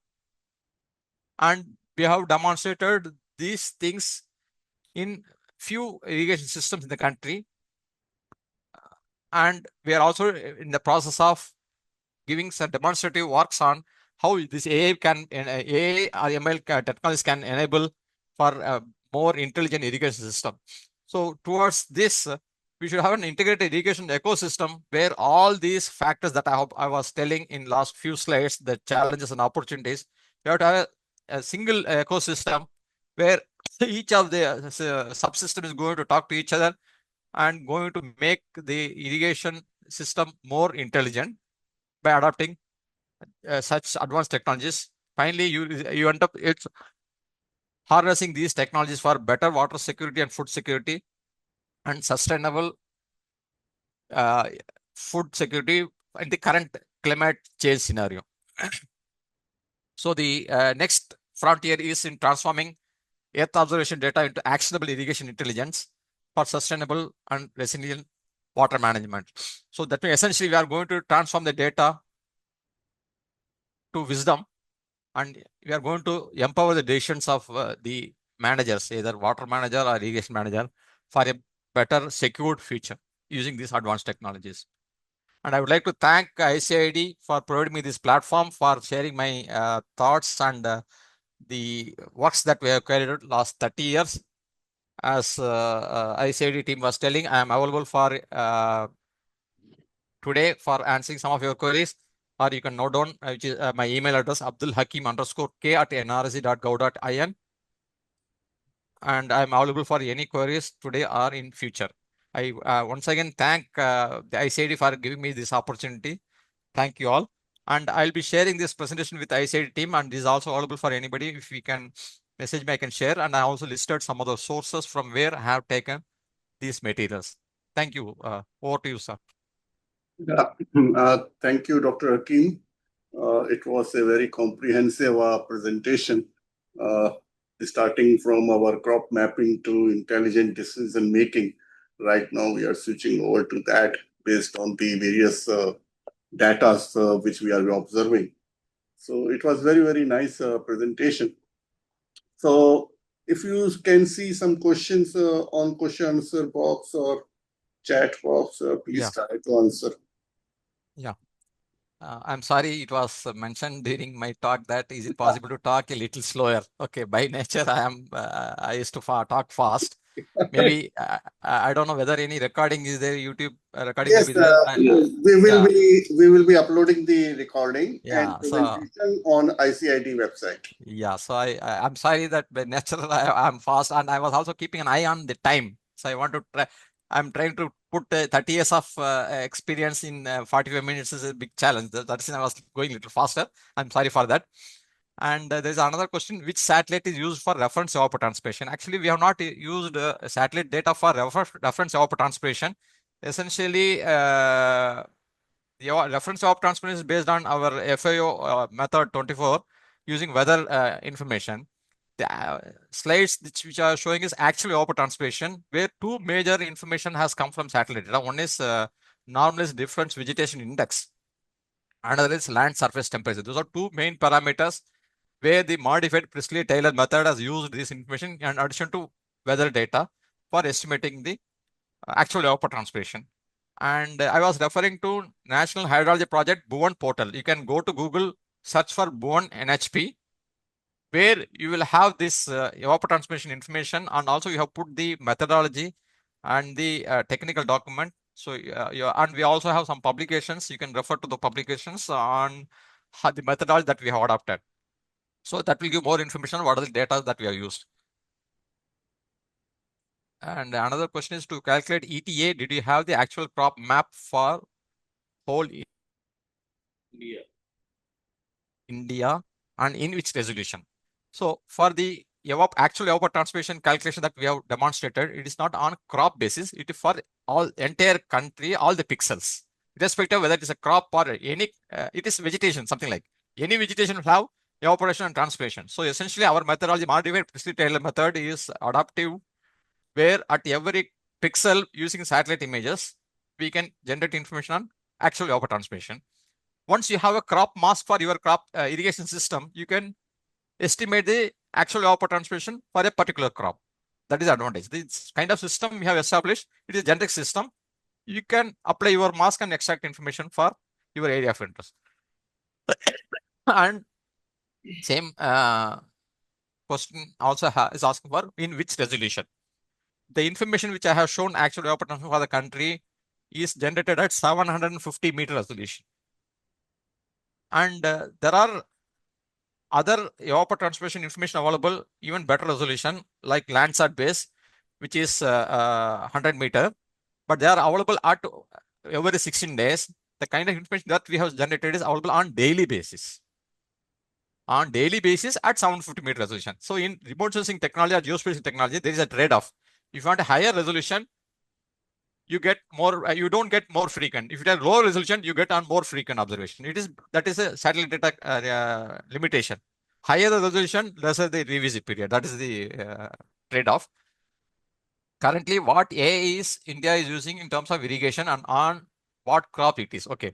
[SPEAKER 2] And we have demonstrated these things in few irrigation systems in the country. And we are also in the process of giving some demonstrative works on how this AI or ML technologies can enable for a more intelligent irrigation system. So towards this, we should have an integrated irrigation ecosystem where all these factors that I was telling in last few slides, the challenges and opportunities, we have to have a single ecosystem where each of the subsystem is going to talk to each other and going to make the irrigation system more intelligent by adopting such advanced technologies. Finally, you end up it's harnessing these technologies for better water security and food security and sustainable uh, food security in the current climate change scenario. So the next frontier is in transforming Earth observation data into actionable irrigation intelligence for sustainable and resilient water management. So that means essentially we are going to transform the data to wisdom, and we are going to empower the decisions of the managers, either water manager or irrigation manager, for a better secured future using these advanced technologies. And I would like to thank ICID for providing me this platform for sharing my thoughts and the works that we have carried out last 30 years. As ICID team was telling, I am available for today for answering some of your queries, or you can note down which is my email address, abdulhakim_k@nrsc.gov.in. And I'm available for any queries today or in future. I once again thank the ICID for giving me this opportunity. Thank you all. And I'll be sharing this presentation with ICID team, and this is also available for anybody. If we can message me, I can share. And I also listed some of the sources from where I have taken these materials. Thank you. Over to you, sir.
[SPEAKER 1] Yeah. Thank you, Dr. Hakeem. It was a very comprehensive presentation, starting from our crop mapping to intelligent decision making. Right now, we are switching over to that based on the various data which we are observing. So it was very, very nice presentation. So if you can see some questions on question answer box or chat box, please try to answer.
[SPEAKER 2] Yeah. I'm sorry, it was mentioned during my talk that is it possible to talk a little slower? Okay, by nature, I used to talk fast. Maybe I don't know whether any recording is there, YouTube recording
[SPEAKER 1] Yes,
[SPEAKER 2] will be there.
[SPEAKER 1] we will be uploading the recording and
[SPEAKER 2] So
[SPEAKER 1] presentation on ICID website.
[SPEAKER 2] yeah, so I'm sorry that by nature I'm fast, and I was also keeping an eye on the time. So I want to try. I'm trying to put 30 years of experience in 45 minutes is a big challenge. That's why I was going a little faster. I'm sorry for that. And there's another question: which satellite is used for reference evapotranspiration? Actually, we have not used satellite data for reference evapotranspiration. Essentially, the reference evapotranspiration is based on our FAO method 24 using weather information. The slides which are showing is actual evapotranspiration, where two major information has come from satellite data. One is normalized difference vegetation index. Another is land surface temperature. Those are two main parameters where the modified Priestley-Taylor method has used this information in addition to weather data for estimating the actual evapotranspiration. And I was referring to National Hydrology Project Bhuvan portal. You can go to Google, search for Bhuvan NHP, where you will have this evapotranspiration information, and also you have put the methodology and the technical document. So and we also have some publications. You can refer to the publications on the methodology that we have adopted. So that will give more information on what are the data that we have used. And another question is, to calculate ETA, did you have the actual crop map for whole India, and in which resolution? So for the actual evapotranspiration calculation that we have demonstrated, it is not on crop basis. It is for all entire country, all the pixels, irrespective of whether it is a crop or any. It is vegetation, something like any vegetation will have evaporation and transpiration. So essentially, our methodology, modified Priestley-Taylor method, is adaptive, where at every pixel using satellite images, we can generate information on actual evapotranspiration. Once you have a crop mask for your crop irrigation system, you can estimate the actual evapotranspiration for a particular crop. That is the advantage. This kind of system we have established, it is a generic system. You can apply your mask and extract information for your area of interest. And same question also is asking for in which resolution. The information which I have shown actual evapotranspiration for the country is generated at 750 meter resolution. And there are other evapotranspiration information available, even better resolution, like Landsat base, which is 100 meter, but they are available at every 16 days. The kind of information that we have generated is available on daily basis. On daily basis at 750 meter resolution. So in remote sensing technology or geospatial technology, there is a trade-off. If you want a higher resolution, you get more, you don't get more frequent. If you have low resolution, you get on more frequent observation. That is a satellite data limitation. Higher the resolution, lesser the revisit period. That is the trade-off. Currently, what AI is India is using in terms of irrigation and on what crop it is. Okay.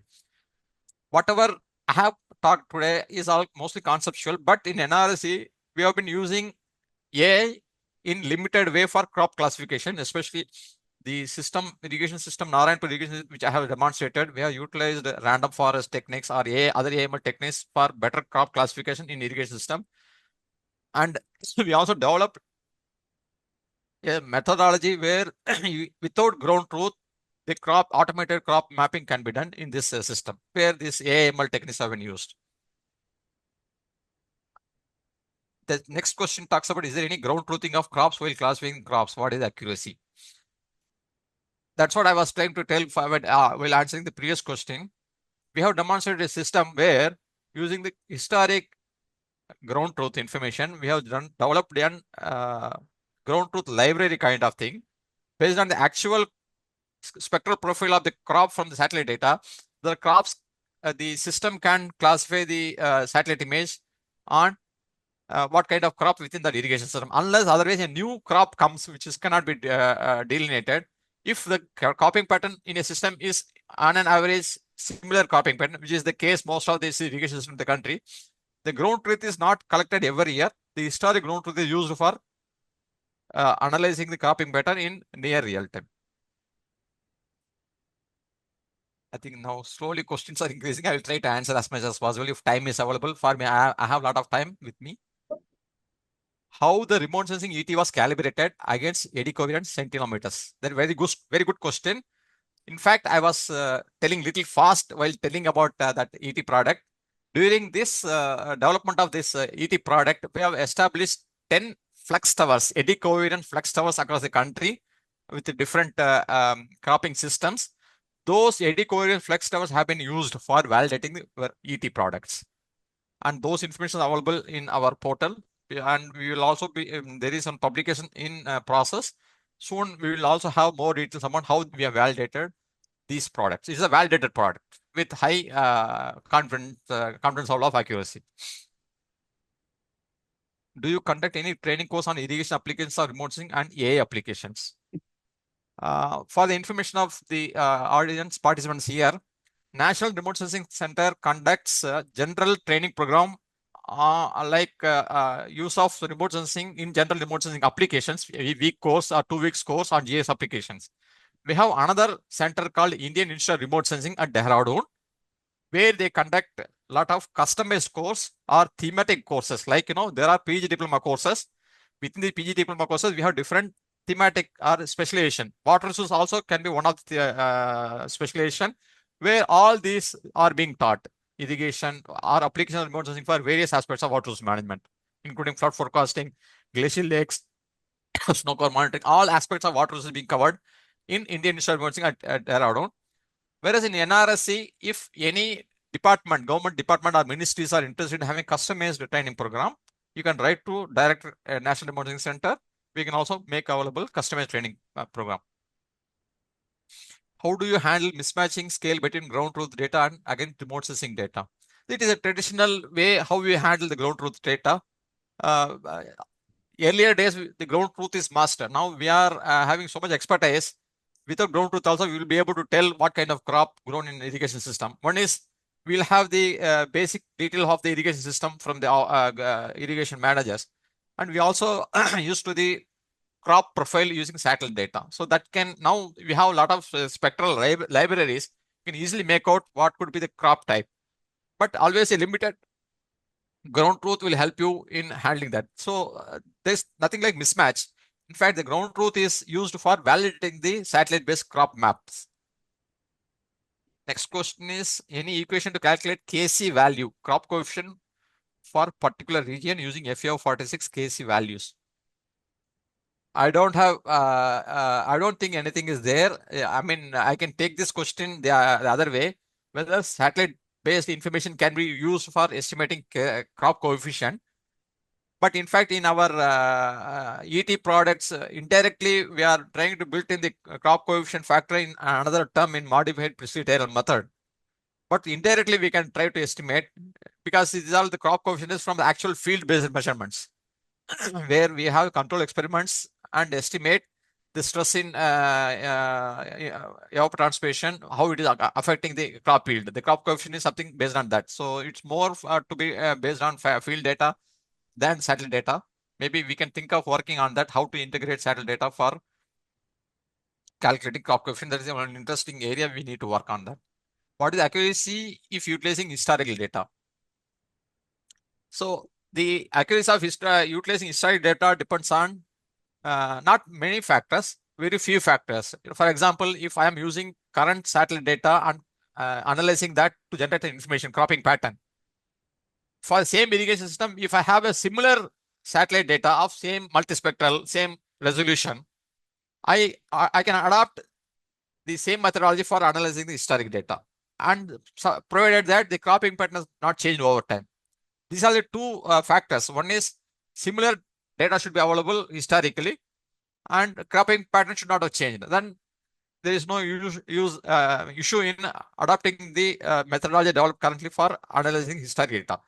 [SPEAKER 2] Whatever I have talked today is all mostly conceptual, but in NRSC, we have been using AI in limited way for crop classification, especially the irrigation system, Narayanpur irrigation, which I have demonstrated. We have utilized random forest techniques or other AML techniques for better crop classification in irrigation system. And we also developed a methodology where without ground truth, the automated crop mapping can be done in this system where this AML techniques have been used. The next question talks about, is there any ground truthing of crops while classifying crops? What is accuracy? That's what I was trying to tell while answering the previous question. We have demonstrated a system where using the historic ground truth information, we have developed a ground truth library kind of thing based on the actual spectral profile of the crop from the satellite data. The crops, the system can classify the satellite image on what kind of crop within the irrigation system, unless otherwise a new crop comes which cannot be delineated. If the cropping pattern in a system is on an average similar cropping pattern, which is the case most of this irrigation system in the country, the ground truth is not collected every year. The historic ground truth is used for analyzing the cropping pattern in near real time. I think now slowly questions are increasing. I will try to answer as much as possible if time is available for me. I have a lot of time with me. How the remote sensing ET was calibrated against eddy coherent centimeters? That very good question. In fact, I was telling little fast while telling about that ET product. During this development of this ET product, we have established 10 flux towers, eddy coherent flux towers across the country with different cropping systems. Those eddy coherent flux towers have been used for validating the ET products. And those information are available in our portal. And we will also be, there is some publication in process. Soon we will also have more details about how we have validated these products. It is a validated product with high confidence level of accuracy. Do you conduct any training course on irrigation applications or remote sensing and AI applications? For the information of the audience participants here, National Remote Sensing Center conducts general training program like use of remote sensing in general remote sensing applications, a week course or 2 weeks course on GS applications. We have another center called Indian Institute of Remote Sensing at Dehradun, where they conduct a lot of customized course or thematic courses. Like, there are PG diploma courses. Within the PG diploma courses, we have different thematic or specialization. Water resource also can be one of the specialization where all these are being taught. Irrigation or application of remote sensing for various aspects of water resource management, including flood forecasting, glacial lakes, snow cover monitoring. All aspects of water resources being covered in Indian Institute of Remote Sensing at Dehradun. Whereas in NRSC, if any department, government department or ministries are interested in having customized training program, you can write to Director National Remote Sensing Center. We can also make available customized training program. How do you handle mismatching scale between ground truth data and again remote sensing data? It is a traditional way how we handle the ground truth data. Earlier days, the ground truth is master. Now we are having so much expertise. Without ground truth also, we will be able to tell what kind of crop grown in irrigation system. One is we'll have the basic detail of the irrigation system from the irrigation managers. And we also used to the crop profile using satellite data. So that can, now we have a lot of spectral libraries. You can easily make out what could be the crop type, but always a limited ground truth will help you in handling that. So there's nothing like mismatch. In fact, the ground truth is used for validating the satellite-based crop maps. Next question is, any equation to calculate KC value, crop coefficient for particular region using FAO46 KC values? I don't have, I don't think anything is there. I mean, I can take this question the other way, whether satellite-based information can be used for estimating crop coefficient. But in fact, in our ET products, indirectly, we are trying to build in the crop coefficient factor in another term in modified precipitational method. But indirectly, we can try to estimate, because these are the crop coefficients from the actual field-based measurements, where we have control experiments and estimate the stress in evapotranspiration, how it is affecting the crop yield. The crop coefficient is something based on that. So it's more to be based on field data than satellite data. Maybe we can think of working on that, how to integrate satellite data for calculating crop coefficient. That is an interesting area. We need to work on that. What is accuracy if utilizing historical data? So the accuracy of utilizing historical data depends on not many factors, very few factors. For example, if I am using current satellite data and analyzing that to generate an information cropping pattern, for the same irrigation system, if I have a similar satellite data of same multispectral, same resolution, I can adopt the same methodology for analyzing the historic data, and provided that the cropping pattern has not changed over time. These are the two factors. One is similar data should be available historically, and cropping pattern should not have changed. Then there is no issue in adopting the methodology developed currently for analyzing historic data.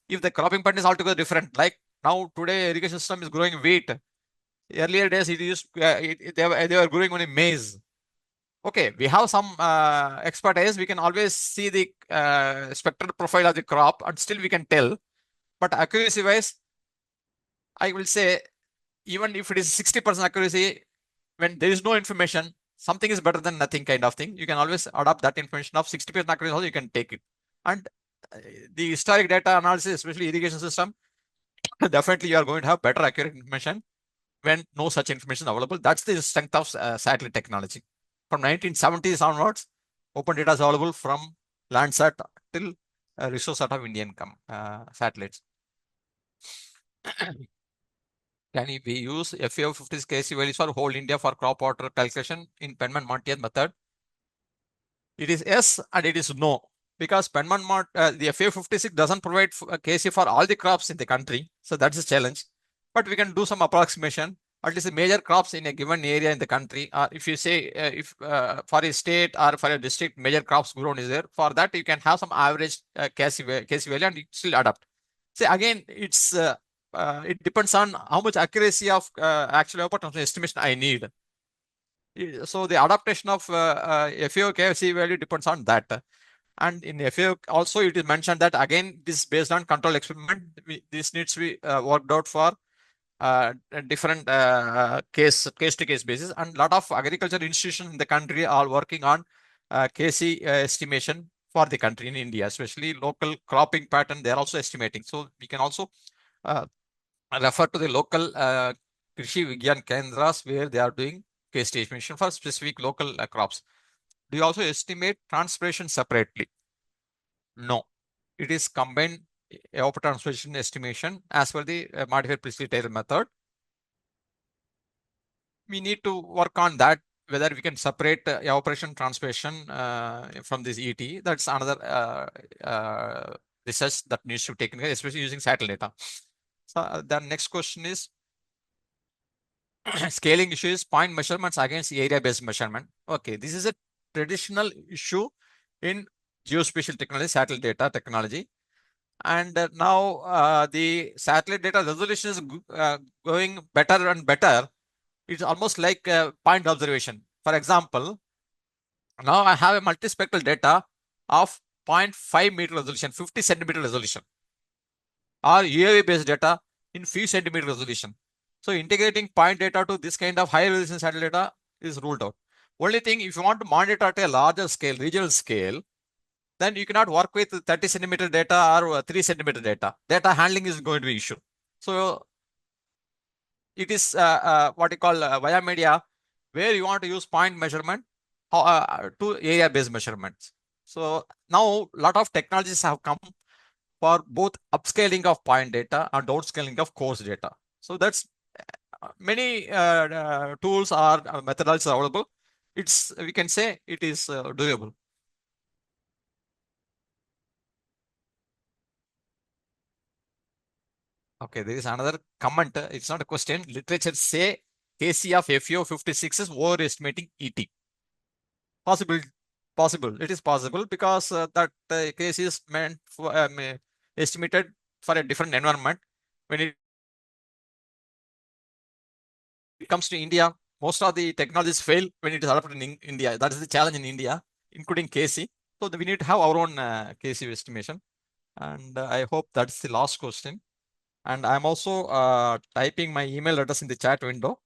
[SPEAKER 2] If the cropping pattern is altogether different, like now today irrigation system is growing wheat. Earlier days it used they were growing only maize. Okay, we have some expertise. We can always see the spectral profile of the crop, and still we can tell. But accuracy wise, I will say, even if it is 60% accuracy, when there is no information, something is better than nothing kind of thing. You can always adopt that information of 60% accuracy, also you can take it. And the historic data analysis, especially irrigation system, definitely you are going to have better accurate information when no such information is available. That's the strength of satellite technology. From 1970s onwards, open data is available from Landsat till resource of Indian satellites. Can we use FAO50 KC values for whole India for crop water calculation in Penman-Montier method? It is yes and it is no, because the FAO56 doesn't provide KC for all the crops in the country. So that's a challenge. But we can do some approximation, at least the major crops in a given area in the country. If you say, for a state or for a district, major crops grown is there, for that you can have some average KC value and still adapt. See, again, it's it depends on how much accuracy of actual estimation I need. So the adaptation of FAO KC value depends on that. And in FAO also it is mentioned that again this is based on control experiment. This needs to be worked out for different case to case basis, and a lot of agriculture institutions in the country are working on KC estimation for the country in India, especially local cropping pattern. They are also estimating. So we can also refer to the local Krishi Vigyan Kendras where they are doing case estimation for specific local crops. Do you also estimate transpiration separately? No, it is combined evapotranspiration estimation as per the modified precipitator method. We need to work on that, whether we can separate evaporation transpiration from this ET. That's another research that needs to be taken, especially using satellite data. So the next question is scaling issue is point measurements against area-based measurement. Okay, this is a traditional issue in geospatial technology, satellite data technology. And now the satellite data resolution is going better and better. It's almost like point observation. For example, now I have a multispectral data of 0.5 meter resolution, 50 centimeter resolution, or UAV based data in few centimeter resolution. So integrating point data to this kind of high resolution satellite data is ruled out. Only thing, if you want to monitor at a larger scale, regional scale, then you cannot work with 30 centimeter data or 3 centimeter data. Data handling is going to be issue. So it is what you call via media, where you want to use point measurement to area based measurements. So now a lot of technologies have come for both upscaling of point data and downscaling of coarse data. So that's many tools or methodologies are available. It's, we can say it is doable. Okay, there is another comment. It's not a question. Literature say KC of FEO 56 is overestimating ET. Possible, possible. It is possible because that case is meant for estimated for a different environment. When it comes to India, most of the technologies fail when it is adopted in India. That is the challenge in India, including KC. So we need to have our own KC estimation. And I hope that's the last question. And I'm also typing my email address in the chat window,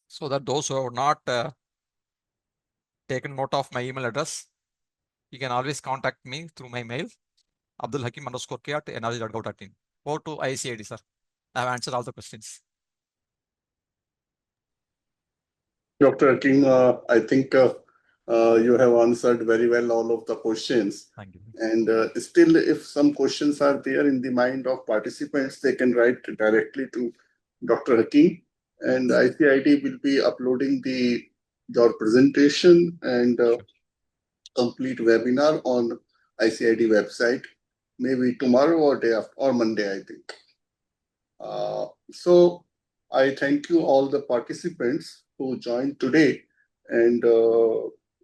[SPEAKER 2] so that those who have not taken note of my email address, you can always contact me through my mail, abdulhakim_k@nrc.gov.in. Over to ICID, sir. I have answered all the questions.
[SPEAKER 1] Dr. Hakeem, I think you have answered very well all of the questions.
[SPEAKER 2] Thank you.
[SPEAKER 1] And still, if some questions are there in the mind of participants, they can write directly to Dr. Hakeem. And ICID will be uploading your presentation and complete webinar on ICID website, maybe tomorrow or day after, or Monday, I think. So I thank you all the participants who joined today and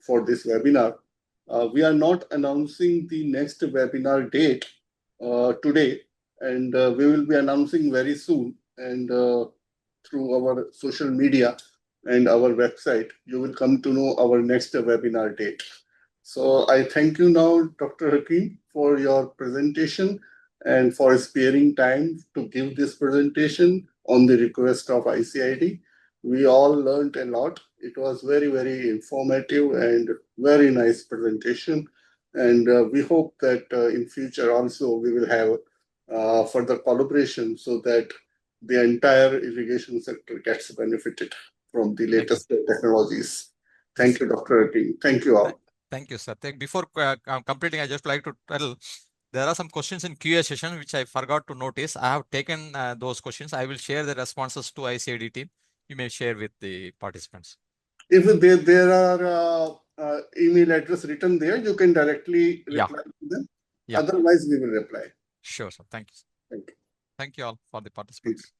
[SPEAKER 1] for this webinar. We are not announcing the next webinar date today, and we will be announcing very soon. And through our social media and our website, you will come to know our next webinar date. So I thank you now, Dr. Hakeem, for your presentation and for sparing time to give this presentation on the request of ICID. We all learned a lot. It was very, very informative and very nice presentation. And we hope that in future also we will have further collaboration so that the entire irrigation sector gets benefited from the latest technologies. Thank you, Dr. Hakeem. Thank you all.
[SPEAKER 2] Thank you, sir. Before completing, I just like to tell, there are some questions in QA session which I forgot to notice. I have taken those questions. I will share the responses to ICID team. You may share with the participants.
[SPEAKER 1] If there are email address written there, you can directly reply to them. Otherwise, we will reply.
[SPEAKER 2] Sure, sir. Thank you.
[SPEAKER 1] Thank you.
[SPEAKER 2] Thank you all for the participants.